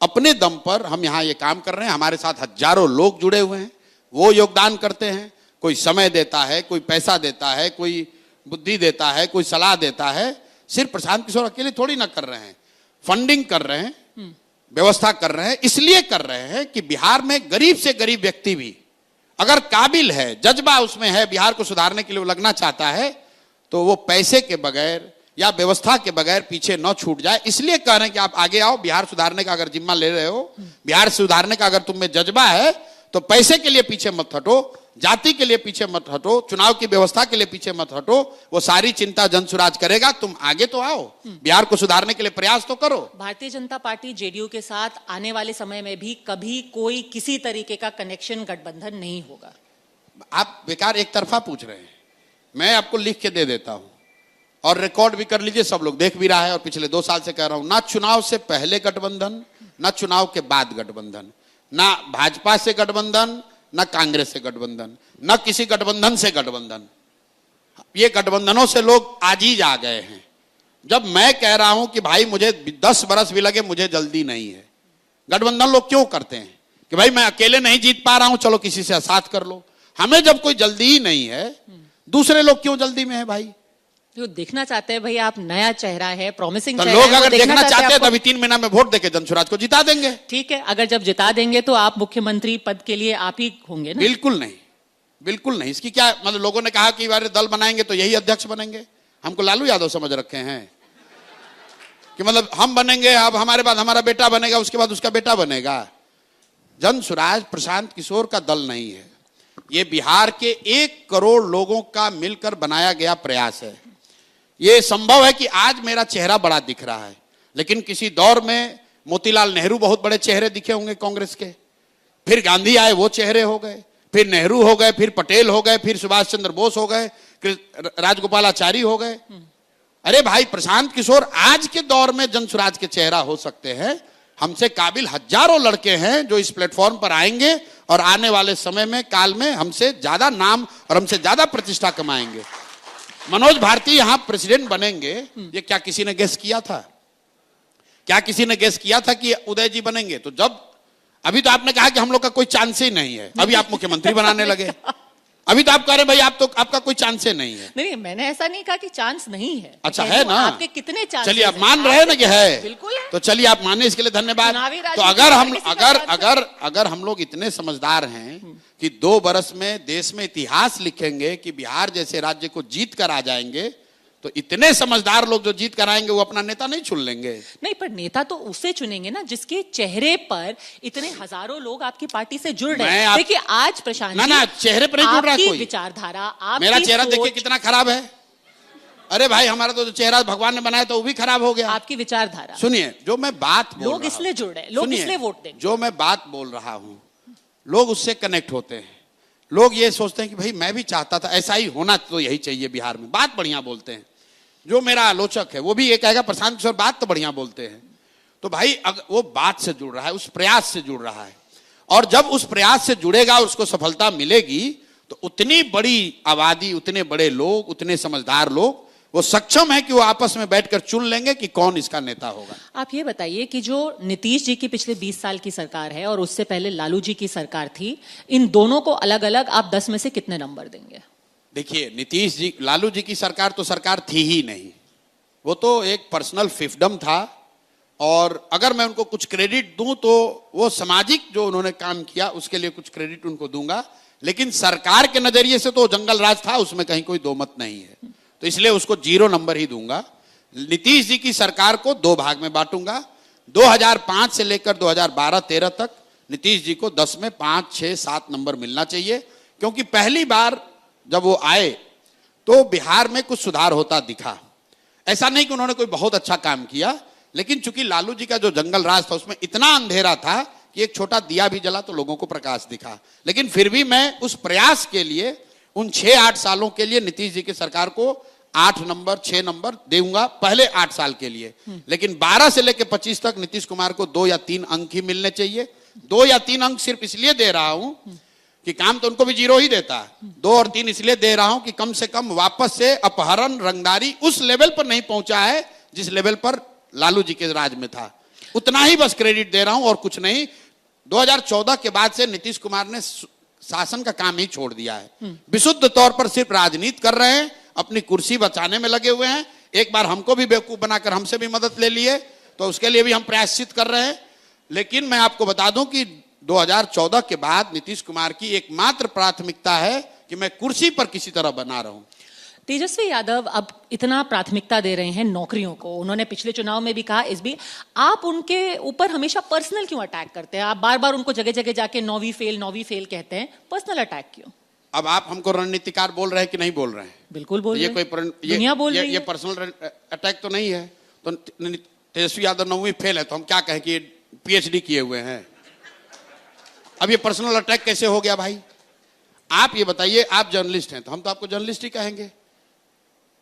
अपने दम पर हम यहां ये काम कर रहे हैं। हमारे साथ हजारों लोग जुड़े हुए हैं, वो योगदान करते हैं, कोई समय देता है, कोई पैसा देता है, कोई बुद्धि देता है, कोई सलाह देता है। सिर्फ प्रशांत किशोर अकेले थोड़ी ना कर रहे हैं, फंडिंग कर रहे हैं, व्यवस्था कर रहे हैं। इसलिए कर रहे हैं कि बिहार में गरीब से गरीब व्यक्ति भी अगर काबिल है, जज्बा उसमें है, बिहार को सुधारने के लिए वो लगना चाहता है, तो वो पैसे के बगैर या व्यवस्था के बगैर पीछे न छूट जाए। इसलिए कह रहे हैं कि आप आगे आओ, बिहार सुधारने का अगर जिम्मा ले रहे हो, बिहार सुधारने का अगर तुम में जज्बा है, तो पैसे के लिए पीछे मत हटो, जाति के लिए पीछे मत हटो, चुनाव की व्यवस्था के लिए पीछे मत हटो। वो सारी चिंता जनसुराज करेगा, तुम आगे तो आओ, बिहार को सुधारने के लिए प्रयास तो करो। भारतीय जनता पार्टी जेडीयू के साथ आने वाले समय में भी कभी कोई किसी तरीके का कनेक्शन, गठबंधन नहीं होगा। आप बेकार एक तरफा पूछ रहे हैं, मैं आपको लिख के दे देता हूं और रिकॉर्ड भी कर लीजिए, सब लोग देख भी रहा है। और पिछले 2 साल से कह रहा हूं, ना चुनाव से पहले गठबंधन, ना चुनाव के बाद गठबंधन, ना भाजपा से गठबंधन, ना कांग्रेस से गठबंधन, ना किसी गठबंधन से गठबंधन। ये गठबंधनों से लोग आजीज आ गए हैं। जब मैं कह रहा हूं कि भाई मुझे 10 बरस भी लगे, मुझे जल्दी नहीं है। गठबंधन लोग क्यों करते हैं कि भाई मैं अकेले नहीं जीत पा रहा हूं, चलो किसी से साथ कर लो। हमें जब कोई जल्दी ही नहीं है, दूसरे लोग क्यों जल्दी में है भाई? जो देखना चाहते हैं भाई आप नया चेहरा है, प्रॉमिसिंग तो लोग अगर देखना चाहते हैं तो अभी 3 महीना में वोट देके जनसुराज को जिता देंगे। ठीक है, अगर जब जिता देंगे तो आप मुख्यमंत्री पद के लिए आप ही होंगे ना? बिल्कुल नहीं, बिल्कुल नहीं। इसकी क्या मतलब, लोगों ने कहा कि बारे दल बनाएंगे तो यही अध्यक्ष बनेंगे। हमको लालू यादव समझ रखे हैं कि मतलब हम बनेंगे, अब हमारे बाद हमारा बेटा बनेगा, उसके बाद उसका बेटा बनेगा। जनसुराज प्रशांत किशोर का दल नहीं है, ये बिहार के 1 करोड़ लोगों का मिलकर बनाया गया प्रयास है। ये संभव है कि आज मेरा चेहरा बड़ा दिख रहा है, लेकिन किसी दौर में मोतीलाल नेहरू बहुत बड़े चेहरे दिखे होंगे कांग्रेस के, फिर गांधी आए वो चेहरे हो गए, फिर नेहरू हो गए, फिर पटेल हो गए, फिर सुभाष चंद्र बोस हो गए, राजगोपालाचारी हो गए। अरे भाई, प्रशांत किशोर आज के दौर में जनसुराज के चेहरा हो सकते हैं। हमसे काबिल हजारों लड़के हैं जो इस प्लेटफॉर्म पर आएंगे और आने वाले समय में, काल में हमसे ज्यादा नाम और हमसे ज्यादा प्रतिष्ठा कमाएंगे। मनोज भारती यहां प्रेसिडेंट बनेंगे, ये क्या किसी ने गेस किया था? क्या किसी ने गेस किया था कि उदय जी बनेंगे? तो जब अभी तो आपने कहा कि हम लोग का कोई चांस ही नहीं है, अभी आप मुख्यमंत्री बनाने लगे। अभी तो आप कह रहे भाई आप तो आपका कोई चांस ही नहीं है। नहीं, मैंने ऐसा नहीं कहा कि चांस नहीं है। अच्छा है ना? आपके कितने चांस? चलिए आप मान रहे हैं ना कि है, बिल्कुल है। तो चलिए आप माने, इसके लिए धन्यवाद। तो अगर हम लोग इतने समझदार हैं कि 2 बरस में देश में इतिहास लिखेंगे कि बिहार जैसे राज्य को जीत कर आ जाएंगे, तो इतने समझदार लोग जो जीत कर आएंगे वो अपना नेता नहीं चुन लेंगे? नहीं, पर नेता तो उसे चुनेंगे ना जिसके चेहरे पर इतने हजारों लोग आपकी पार्टी से जुड़ रहे हैं। देखिए आज प्रशांत जी, ना चेहरे पर नहीं जुड़ रहा कोई। विचारधारा, आपकी मेरा चेहरा देखिए कितना खराब है। अरे भाई हमारा तो चेहरा भगवान ने बनाया तो वो भी खराब हो गया। आपकी विचारधारा सुनिए, जो मैं बात बोल लोग इसलिए जुड़ रहे हैं, लोग इसलिए वोट देंगे। जो मैं बात बोल रहा हूं, लोग उससे कनेक्ट होते हैं। लोग ये सोचते हैं कि भाई मैं भी चाहता था, ऐसा ही होना तो यही चाहिए बिहार में। बात बढ़िया बोलते हैं। जो मेरा आलोचक है वो भी ये कहेगा प्रशांत किशोर बात तो बढ़िया बोलते हैं। तो भाई वो बात से जुड़ रहा है, उस प्रयास से जुड़ रहा है, और जब उस प्रयास से जुड़ेगा उसको सफलता मिलेगी, तो उतनी बड़ी आबादी, उतने बड़े लोग, उतने समझदार लोग वो सक्षम है कि वो आपस में बैठकर चुन लेंगे कि कौन इसका नेता होगा। आप ये बताइए कि जो नीतीश जी की पिछले 20 साल की सरकार है और उससे पहले लालू जी की सरकार थी, इन दोनों को अलग अलग आप 10 में से कितने नंबर देंगे? देखिए, नीतीश जी, लालू जी की सरकार तो सरकार थी ही नहीं, वो तो एक पर्सनल फिफ्डम था। और अगर मैं उनको कुछ क्रेडिट दूं तो वो सामाजिक जो उन्होंने काम किया उसके लिए कुछ क्रेडिट उनको दूंगा, लेकिन सरकार के नजरिए से तो जंगल राज था, उसमें कहीं कोई दो मत नहीं है, तो इसलिए उसको 0 नंबर ही दूंगा। नीतीश जी की सरकार को 2 भाग में बांटूंगा। 2005 से लेकर 2012-13 तक नीतीश जी को 10 में 5, 6, 7 नंबर मिलना चाहिए, क्योंकि पहली बार जब वो आए तो बिहार में कुछ सुधार होता दिखा। ऐसा नहीं कि उन्होंने कोई बहुत अच्छा काम किया, लेकिन चूंकि लालू जी का जो जंगल राज था उसमें इतना अंधेरा था कि एक छोटा दिया भी जला तो लोगों को प्रकाश दिखा। लेकिन फिर भी मैं उस प्रयास के लिए, उन 6-8 सालों के लिए नीतीश जी की सरकार को 8 नंबर 6 नंबर दूंगा, पहले 8 साल के लिए। लेकिन 12 से लेकर 25 तक नीतीश कुमार को 2 या 3 अंक ही मिलने चाहिए। 2 या 3 अंक सिर्फ इसलिए दे रहा हूं कि काम तो उनको भी 0 ही देता है। 2 और 3 इसलिए दे रहा हूं कि कम से कम वापस से अपहरण, रंगदारी उस लेवल पर नहीं पहुंचा है जिस लेवल पर लालू जी के राज में था। उतना ही बस क्रेडिट दे रहा हूं और कुछ नहीं। 2014 के बाद से नीतीश कुमार ने शासन का काम ही छोड़ दिया है, विशुद्ध तौर पर सिर्फ राजनीति कर रहे हैं, अपनी कुर्सी बचाने में लगे हुए हैं। एक बार हमको भी बेवकूफ बनाकर हमसे भी मदद ले लिए, तो उसके लिए भी हम प्रयासचित कर रहे हैं। लेकिन मैं आपको बता दूं कि 2014 के बाद नीतीश कुमार की एकमात्र प्राथमिकता है कि मैं कुर्सी पर किसी तरह बना रहूं। तेजस्वी यादव अब इतना प्राथमिकता दे रहे हैं नौकरियों को, उन्होंने पिछले चुनाव में भी कहा, इस भी आप उनके ऊपर हमेशा पर्सनल क्यों अटैक करते हैं? आप बार बार उनको जगह जगह जाके 9वीं फेल कहते हैं, पर्सनल अटैक क्यों? अब आप हमको रणनीतिकार बोल रहे हैं कि नहीं बोल रहे हैं? बिल्कुल बोल रहे हैं। दुनिया बोल रही है। ये पर्सनल अटैक तो नहीं है। तो तेजस्वी यादव 9वीं फेल है तो हम क्या कहें कि PhD किए हुए हैं? अब ये पर्सनल अटैक कैसे हो गया भाई? आप ये बताइए, आप जर्नलिस्ट हैं तो हम तो आपको जर्नलिस्ट ही कहेंगे।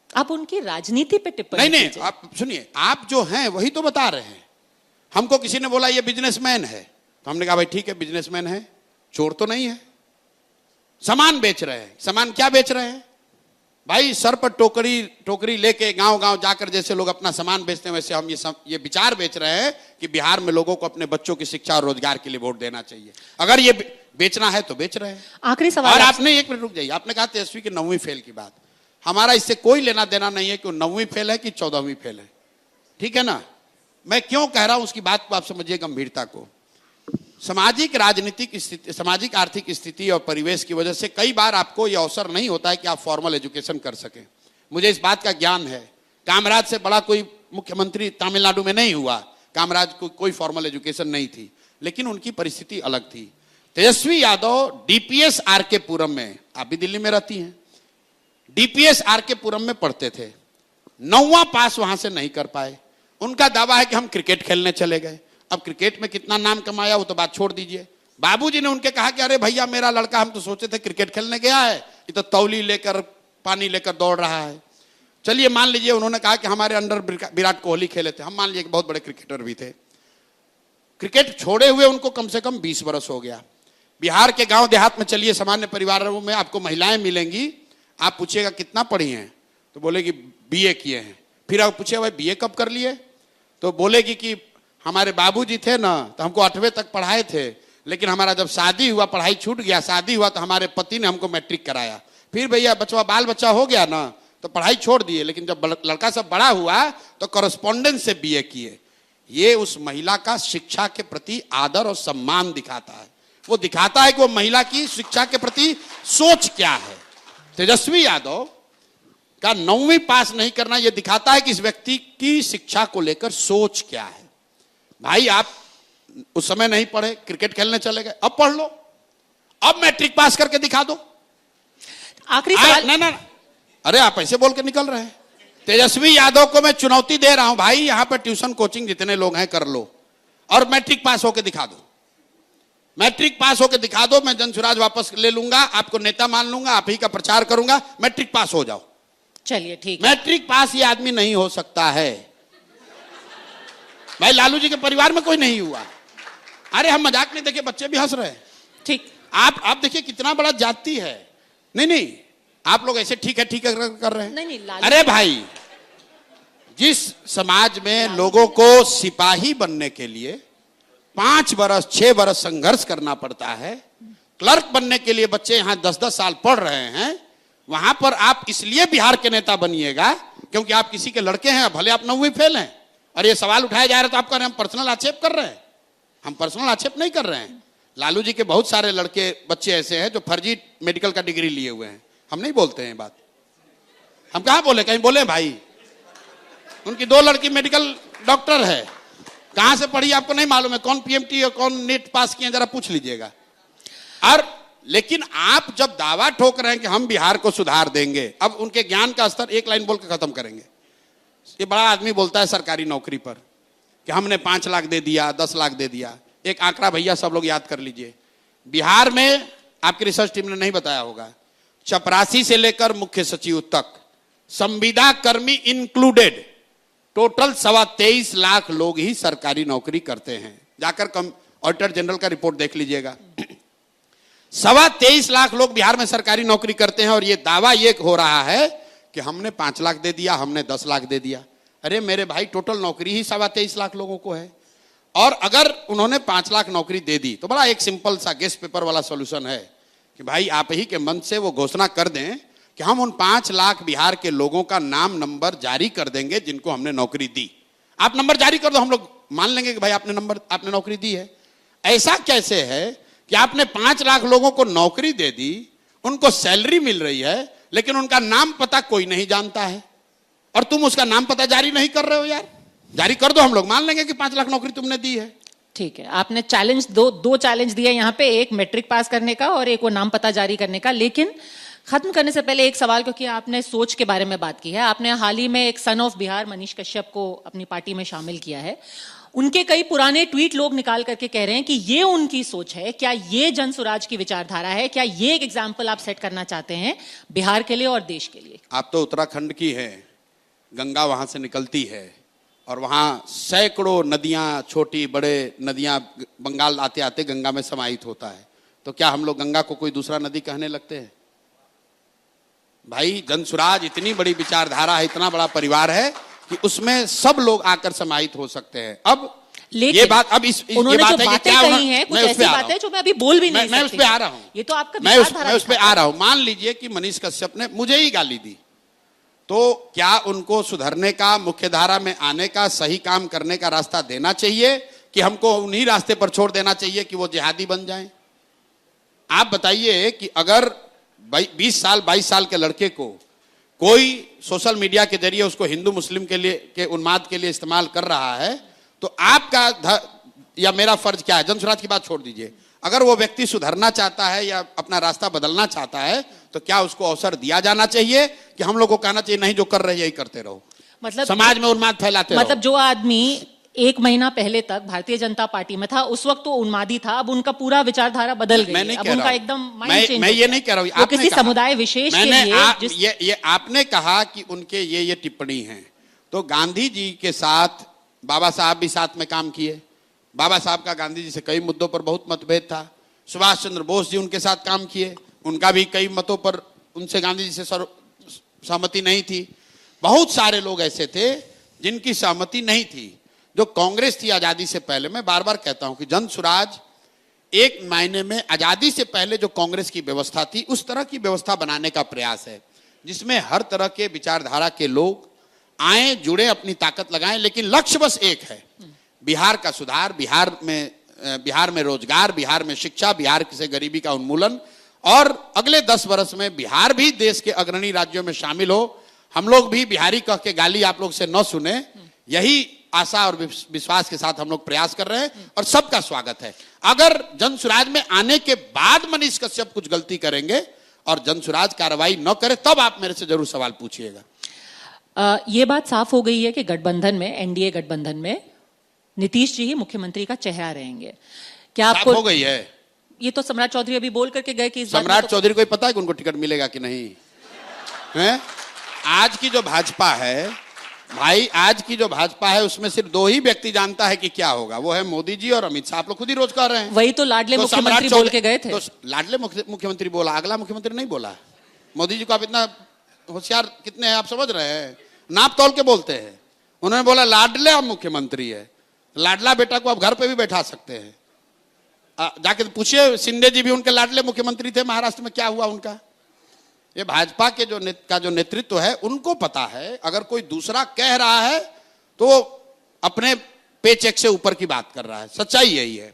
आप उनकी राजनीति पे टिप्पणी नहीं, आप सुनिए, आप जो हैं वही तो बता रहे हैं। हमको किसी ने बोला ये बिजनेसमैन है, तो हमने कहा भाई ठीक है बिजनेसमैन है, चोर तो नहीं है। सामान बेच रहे हैं, सामान क्या बेच रहे हैं भाई? सर पर टोकरी लेके गांव गांव जाकर जैसे लोग अपना सामान बेचते हैं, वैसे हम ये विचार बेच रहे हैं कि बिहार में लोगों को अपने बच्चों की शिक्षा और रोजगार के लिए वोट देना चाहिए। अगर ये बेचना है तो बेच रहे हैं। आखिरी सवाल। और आपने एक मिनट रुक जाइए, आपने कहा तेजस्वी की 9वीं फेल की बात, हमारा इससे कोई लेना देना नहीं है कि 9वीं फेल है कि 14वीं फेल है, ठीक है ना? मैं क्यों कह रहा हूं उसकी बात को आप समझिए गंभीरता को। सामाजिक राजनीतिक स्थिति, सामाजिक आर्थिक स्थिति और परिवेश की वजह से कई बार आपको यह अवसर नहीं होता है कि आप फॉर्मल एजुकेशन कर सकें। मुझे इस बात का ज्ञान है। कामराज से बड़ा कोई मुख्यमंत्री तमिलनाडु में नहीं हुआ, कामराज को कोई फॉर्मल एजुकेशन नहीं थी, लेकिन उनकी परिस्थिति अलग थी। तेजस्वी यादव DPS RK पुरम में, आप भी दिल्ली में रहती हैं, DPS RK पुरम में पढ़ते थे, 9वां पास वहां से नहीं कर पाए। उनका दावा है कि हम क्रिकेट खेलने चले गए। अब क्रिकेट में कितना नाम कमाया वो तो बात छोड़ दीजिए। बाबूजी ने उनके कहा कि अरे भैया मेरा लड़का, हम तो सोचे थे क्रिकेट खेलने गया है, ये तो तौली लेकर पानी लेकर दौड़ रहा है। चलिए मान लीजिए उन्होंने कहा कि हमारे अंडर विराट कोहली खेले थे, हम मान लीजिए कि बहुत बड़े क्रिकेटर भी थे। क्रिकेट छोड़े हुए उनको कम से कम 20 वर्ष हो गया। बिहार के गांव देहात में चलिए, सामान्य परिवारों में आपको महिलाएं मिलेंगी, आप पूछिएगा कितना पढ़ी हैं तो बोलेगी बीए किए हैं। फिर आप पूछे भाई बीए कब कर लिए, तो बोलेगी कि हमारे बाबूजी थे ना तो हमको 8वीं तक पढ़ाए थे, लेकिन हमारा जब शादी हुआ पढ़ाई छूट गया, शादी हुआ तो हमारे पति ने हमको मैट्रिक कराया, फिर भैया बचवा बाल बच्चा हो गया ना तो पढ़ाई छोड़ दिए, लेकिन जब लड़का सब बड़ा हुआ तो कॉरेस्पॉन्डेंस से बीए किए। ये उस महिला का शिक्षा के प्रति आदर और सम्मान दिखाता है, वो दिखाता है कि वो महिला की शिक्षा के प्रति सोच क्या है। तेजस्वी यादव का 9वीं पास नहीं करना यह दिखाता है कि इस व्यक्ति की शिक्षा को लेकर सोच क्या है। भाई आप उस समय नहीं पढ़े, क्रिकेट खेलने चले गए, अब पढ़ लो, अब मैट्रिक पास करके दिखा दो। आखिरी सवाल। ना, अरे आप ऐसे बोल के निकल रहे हैं। तेजस्वी यादव को मैं चुनौती दे रहा हूं, भाई यहां पर ट्यूशन कोचिंग जितने लोग हैं कर लो और मैट्रिक पास होकर दिखा दो, मैट्रिक पास होकर दिखा दो। मैं जनसुराज वापस ले लूंगा, आपको नेता मान लूंगा, आप ही का प्रचार करूंगा, मैट्रिक पास हो जाओ। चलिए ठीक, मैट्रिक पास ये आदमी नहीं हो सकता है। भाई लालू जी के परिवार में कोई नहीं हुआ। अरे हम मजाक नहीं, देखिए बच्चे भी हंस रहे हैं। ठीक, आप देखिए कितना बड़ा जाति है। नहीं आप लोग ऐसे ठीक है कर रहे हैं। नहीं, अरे भाई जिस समाज में लोगों को सिपाही बनने के लिए 5 बरस 6 बरस संघर्ष करना पड़ता है, क्लर्क बनने के लिए बच्चे यहां 10-10 साल पढ़ रहे हैं, वहां पर आप इसलिए बिहार के नेता बनिएगा क्योंकि आप किसी के लड़के हैं, भले आप 9वीं फेल हैं। और ये सवाल उठाया जा रहा है तो आप कह रहे हैं हम पर्सनल आक्षेप कर रहे हैं। हम पर्सनल आक्षेप नहीं कर रहे हैं। लालू जी के बहुत सारे लड़के बच्चे ऐसे हैं जो फर्जी मेडिकल का डिग्री लिए हुए हैं, हम नहीं बोलते हैं बात। हम कहां बोले, कहीं बोले भाई? उनकी 2 लड़की मेडिकल डॉक्टर है, कहां से पढ़ी आपको नहीं मालूम है, कौन पीएमटी और कौन नीट पास किए जरा पूछ लीजिएगा। और लेकिन आप जब दावा ठोक रहे हैं कि हम बिहार को सुधार देंगे, अब उनके ज्ञान का स्तर एक लाइन बोल के खत्म करेंगे। ये बड़ा आदमी बोलता है सरकारी नौकरी पर कि हमने 5 लाख दे दिया, 10 लाख दे दिया। एक आंकड़ा भैया सब लोग याद कर लीजिए, बिहार में आपकी रिसर्च टीम ने नहीं बताया होगा, चपरासी से लेकर मुख्य सचिव तक संविदा कर्मी इंक्लूडेड टोटल 23.25 लाख लोग ही सरकारी नौकरी करते हैं। जाकर ऑडिटर जनरल का रिपोर्ट देख लीजिएगा। 23.25 लाख लोग बिहार में सरकारी नौकरी करते हैं और ये दावा ये हो रहा है कि हमने 5 लाख दे दिया, हमने 10 लाख दे दिया। अरे मेरे भाई टोटल नौकरी ही 23.25 लाख लोगों को है। और अगर उन्होंने 5 लाख नौकरी दे दी तो बड़ा एक सिंपल सा गेस्ट पेपर वाला सॉल्यूशन है कि भाई आप ही के मन से वो घोषणा कर दें कि हम उन 5 लाख बिहार के लोगों का नाम नंबर जारी कर देंगे जिनको हमने नौकरी दी। आप नंबर जारी कर दो, हम लोग मान लेंगे कि भाई आपने नौकरी दी है। ऐसा कैसे है कि आपने 5 लाख लोगों को नौकरी दे दी, उनको सैलरी मिल रही है, लेकिन उनका नाम पता कोई नहीं जानता है, और तुम उसका नाम पता जारी नहीं कर रहे हो? यार जारी कर दो, हम लोग मान लेंगे कि 5 लाख नौकरी तुमने दी है। ठीक है, आपने चैलेंज दो चैलेंज दिए यहाँ पे, एक मैट्रिक पास करने का और एक वो नाम पता जारी करने का। लेकिन खत्म करने से पहले एक सवाल, क्योंकि आपने सोच के बारे में बात की है, आपने हाल ही में एक सन ऑफ बिहार मनीष कश्यप को अपनी पार्टी में शामिल किया है। उनके कई पुराने ट्वीट लोग निकाल करके कह रहे हैं कि ये उनकी सोच है। क्या ये जनसुराज की विचारधारा है? क्या ये एक एग्जाम्पल आप सेट करना चाहते हैं बिहार के लिए और देश के लिए? आप तो उत्तराखंड की है, गंगा वहां से निकलती है और वहां सैकड़ों नदियां, छोटी बड़े नदियां बंगाल आते आते गंगा में समाहित होता है। तो क्या हम लोग गंगा को कोई दूसरा नदी कहने लगते हैं? भाई जनसुराज इतनी बड़ी विचारधारा है, इतना बड़ा परिवार है कि उसमें सब लोग आकर समाहित हो सकते हैं। अब ये बात, अब इस उन्होंने ये बात जो है कि बातें क्या कही हैं, कुछ ऐसी बातें हैं जो मैं अभी बोल भी नहीं सकती। मैं उस पे आ रहा हूं, ये तो आपका मैं उस पे आ रहा हूं। मान लीजिए कि मनीष कश्यप ने मुझे ही गाली दी, तो क्या उनको सुधरने का, मुख्य धारा में आने का, सही काम करने का रास्ता देना चाहिए कि हमको उन्हीं रास्ते पर छोड़ देना चाहिए कि वो जिहादी बन जाएं? आप बताइए कि अगर 20 साल 22 साल के लड़के को कोई सोशल मीडिया के जरिए उसको हिंदू मुस्लिम के उन्माद के लिए इस्तेमाल कर रहा है, तो आपका या मेरा फर्ज क्या है? जनसुराज की बात छोड़ दीजिए, अगर वो व्यक्ति सुधरना चाहता है या अपना रास्ता बदलना चाहता है तो क्या उसको अवसर दिया जाना चाहिए कि हम लोग को कहना चाहिए नहीं जो कर रहे हैं यही करते रहो, मतलब समाज में उन्माद फैलाते रहो? मतलब जो आदमी 1 महीना पहले तक भारतीय जनता पार्टी में था, उस वक्त तो उन्मादी था, अब उनका पूरा विचारधारा बदल गई है। अब उनका एकदम माइंड चेंज। मैं ये नहीं कह रहा हूं, वो किसी समुदाय विशेष के लिए ये आपने कहा कि उनके ये टिप्पणी है, तो गांधी जी के साथ बाबा साहब भी साथ में काम किए। बाबा साहब का गांधी जी से कई मुद्दों पर बहुत मतभेद था। सुभाष चंद्र बोस जी उनके साथ काम किए, उनका भी कई मतों पर उनसे गांधी जी से सहमति नहीं थी। बहुत सारे लोग ऐसे थे जिनकी सहमति नहीं थी। जो कांग्रेस थी आजादी से पहले, मैं बार बार कहता हूं कि जन सुराज एक मायने में आजादी से पहले जो कांग्रेस की व्यवस्था थी उस तरह की व्यवस्था बनाने का प्रयास है, जिसमें हर तरह के विचारधारा के लोग आए, जुड़े, अपनी ताकत लगाएं, लेकिन लक्ष्य बस एक है, बिहार का सुधार, बिहार में रोजगार, बिहार में शिक्षा, बिहार से गरीबी का उन्मूलन, और अगले 10 वर्ष में बिहार भी देश के अग्रणी राज्यों में शामिल हो। हम लोग भी बिहारी कह के गाली आप लोग से न सुने, यही आशा और विश्वास के साथ हम लोग प्रयास कर रहे हैं और सबका स्वागत है। अगर जन सुराज में आने के बाद मनीष कश्यप कुछ गलती करेंगे और जन सुराज कार्रवाई न करे तब आप मेरे से जरूर सवाल पूछिएगा। ये बात साफ हो गई है कि गठबंधन में, एनडीए गठबंधन में नीतीश जी ही मुख्यमंत्री का चेहरा रहेंगे। क्या आपको हो गई है? ये तो सम्राट चौधरी अभी बोल करके गए कि इस सम्राट चौधरी को पता है कि उनको टिकट मिलेगा कि नहीं है? आज की जो भाजपा है भाई, आज की जो भाजपा है उसमें सिर्फ 2 ही व्यक्ति जानता है कि क्या होगा, वो है मोदी जी और अमित शाह। आप लोग खुद ही रोज कह रहे हैं। वही तो लाडले मुख्यमंत्री बोल के गए थे। तो लाडले मुख्यमंत्री बोला, अगला मुख्यमंत्री नहीं बोला। मोदी जी को आप इतना होशियार कितने हैं आप समझ रहे हैं? नाप तोल के बोलते हैं। उन्होंने बोला लाडले मुख्यमंत्री है, लाडला बेटा को आप घर पे भी बैठा सकते हैं। जाके पूछिए, शिंदे जी भी उनके लाडले मुख्यमंत्री थे महाराष्ट्र में, क्या हुआ उनका? ये भाजपा के जो नेतृत्व है उनको पता है, अगर कोई दूसरा कह रहा है तो अपने पेचेक से ऊपर की बात कर रहा है। सच्चाई यही है।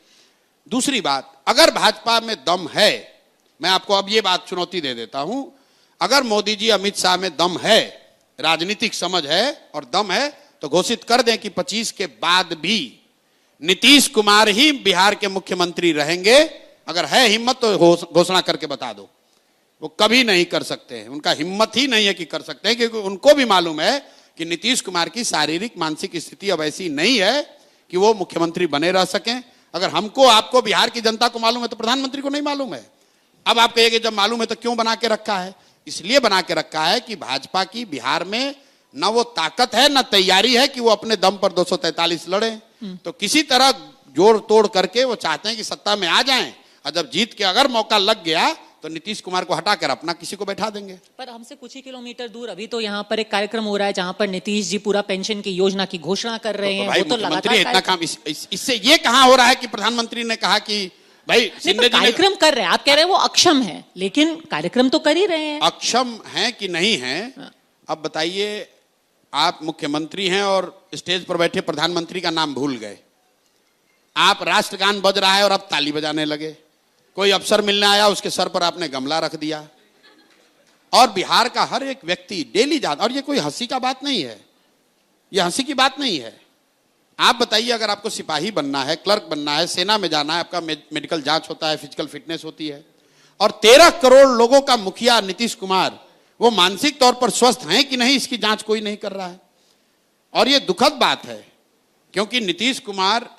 दूसरी बात, अगर भाजपा में दम है, मैं आपको अब ये बात चुनौती दे देता हूं, अगर मोदी जी अमित शाह में दम है, राजनीतिक समझ है और दम है, तो घोषित कर दें कि 25 के बाद भी नीतीश कुमार ही बिहार के मुख्यमंत्री रहेंगे। अगर है हिम्मत तो घोषणा करके बता दो। वो कभी नहीं कर सकते हैं, उनका हिम्मत ही नहीं है कि कर सकते हैं, क्योंकि उनको भी मालूम है कि नीतीश कुमार की शारीरिक मानसिक स्थिति अब ऐसी नहीं है कि वो मुख्यमंत्री बने रह सकें। अगर हमको, आपको, बिहार की जनता को मालूम है तो प्रधानमंत्री को नहीं मालूम है। अब आप कहिएगा जब मालूम है तो क्यों बना के रखा है? इसलिए बना के रखा है कि भाजपा की बिहार में न वो ताकत है, न तैयारी है कि वो अपने दम पर 243 लड़े। तो किसी तरह जोड़ तोड़ करके वो चाहते हैं कि सत्ता में आ जाएं, और जब जीत के अगर मौका लग गया तो नीतीश कुमार को हटाकर अपना किसी को बैठा देंगे। पर हमसे कुछ ही किलोमीटर दूर अभी तो यहाँ पर एक कार्यक्रम हो रहा है जहाँ पर नीतीश जी पूरा पेंशन की योजना की घोषणा कर रहे हैं। भाई वो तो मुख्यमंत्री इतना काम, इससे ये कहां हो रहा है कि प्रधानमंत्री ने कहा कि भाई कार्यक्रम कर रहे हैं। आप कह रहे हैं वो अक्षम है, लेकिन कार्यक्रम तो कर ही रहे हैं। अक्षम है कि नहीं है? अब बताइए, आप मुख्यमंत्री हैं और स्टेज पर बैठे प्रधानमंत्री का नाम भूल गए। आप राष्ट्रगान बज रहा है और अब ताली बजाने लगे। कोई अफसर मिलने आया, उसके सर पर आपने गमला रख दिया। और बिहार का हर एक व्यक्ति डेली जाता, और ये कोई हंसी का बात नहीं है, ये हंसी की बात नहीं है। आप बताइए, अगर आपको सिपाही बनना है, क्लर्क बनना है, सेना में जाना है, आपका मेडिकल जांच होता है, फिजिकल फिटनेस होती है, और 13 करोड़ लोगों का मुखिया नीतीश कुमार, वो मानसिक तौर पर स्वस्थ हैं कि नहीं, इसकी जांच कोई नहीं कर रहा है। और ये दुखद बात है, क्योंकि नीतीश कुमार,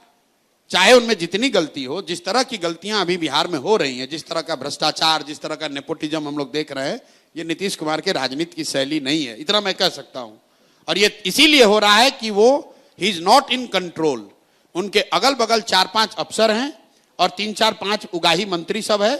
चाहे उनमें जितनी गलती हो, जिस तरह की गलतियां अभी बिहार में हो रही हैं, जिस तरह का भ्रष्टाचार, जिस तरह का नेपोटिज्म हम लोग देख रहे हैं, ये नीतीश कुमार के राजनीति की शैली नहीं है, इतना मैं कह सकता हूं। और ये इसीलिए हो रहा है कि वो he is not in control. उनके अगल बगल 4-5 अफसर हैं और 3-4-5 उगाही मंत्री सब है,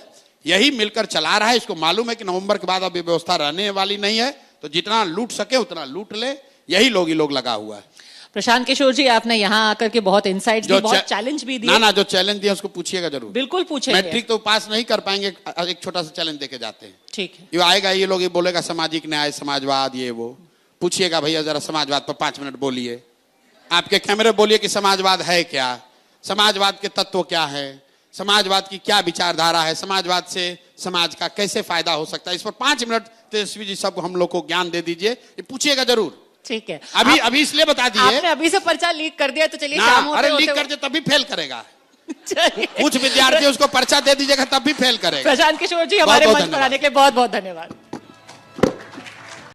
यही मिलकर चला रहा है। इसको मालूम है कि नवंबर के बाद अब ये व्यवस्था रहने वाली नहीं है, तो जितना लूट सके उतना लूट ले, यही लोग लगा हुआ है। प्रशांत किशोर जी, आपने यहाँ आकर के बहुत इनसाइट्स दी, बहुत चैलेंज भी दिए। ना जो चैलेंज दिया उसको पूछिएगा जरूर। बिल्कुल पूछेंगे। मैट्रिक तो पास नहीं कर पाएंगे, एक छोटा सा चैलेंज देके जाते हैं। ठीक है। ये आएगा, ये लोग ये बोलेगा सामाजिक न्याय, समाजवाद, ये वो पूछिएगा, भैया जरा समाजवाद पर 5 मिनट बोलिए, आपके कैमरे बोलिए कि समाजवाद है क्या, समाजवाद के तत्व क्या है, समाजवाद की क्या विचारधारा है, समाजवाद से समाज का कैसे फायदा हो सकता है। इस पर 5 मिनट तेजस्वी जी सब हम लोग को ज्ञान दे दीजिए, ये पूछिएगा जरूर। ठीक है। अभी इसलिए बता दीजिए, आपने अभी से पर्चा लीक कर दिया तो चलिए, अरे लीक कर दे तभी फेल करेगा। कुछ विद्यार्थी उसको पर्चा दे दीजिएगा तब भी फेल करेगा। प्रशांत किशोर जी, हमारे मंच पर आने के लिए बहुत बहुत धन्यवाद।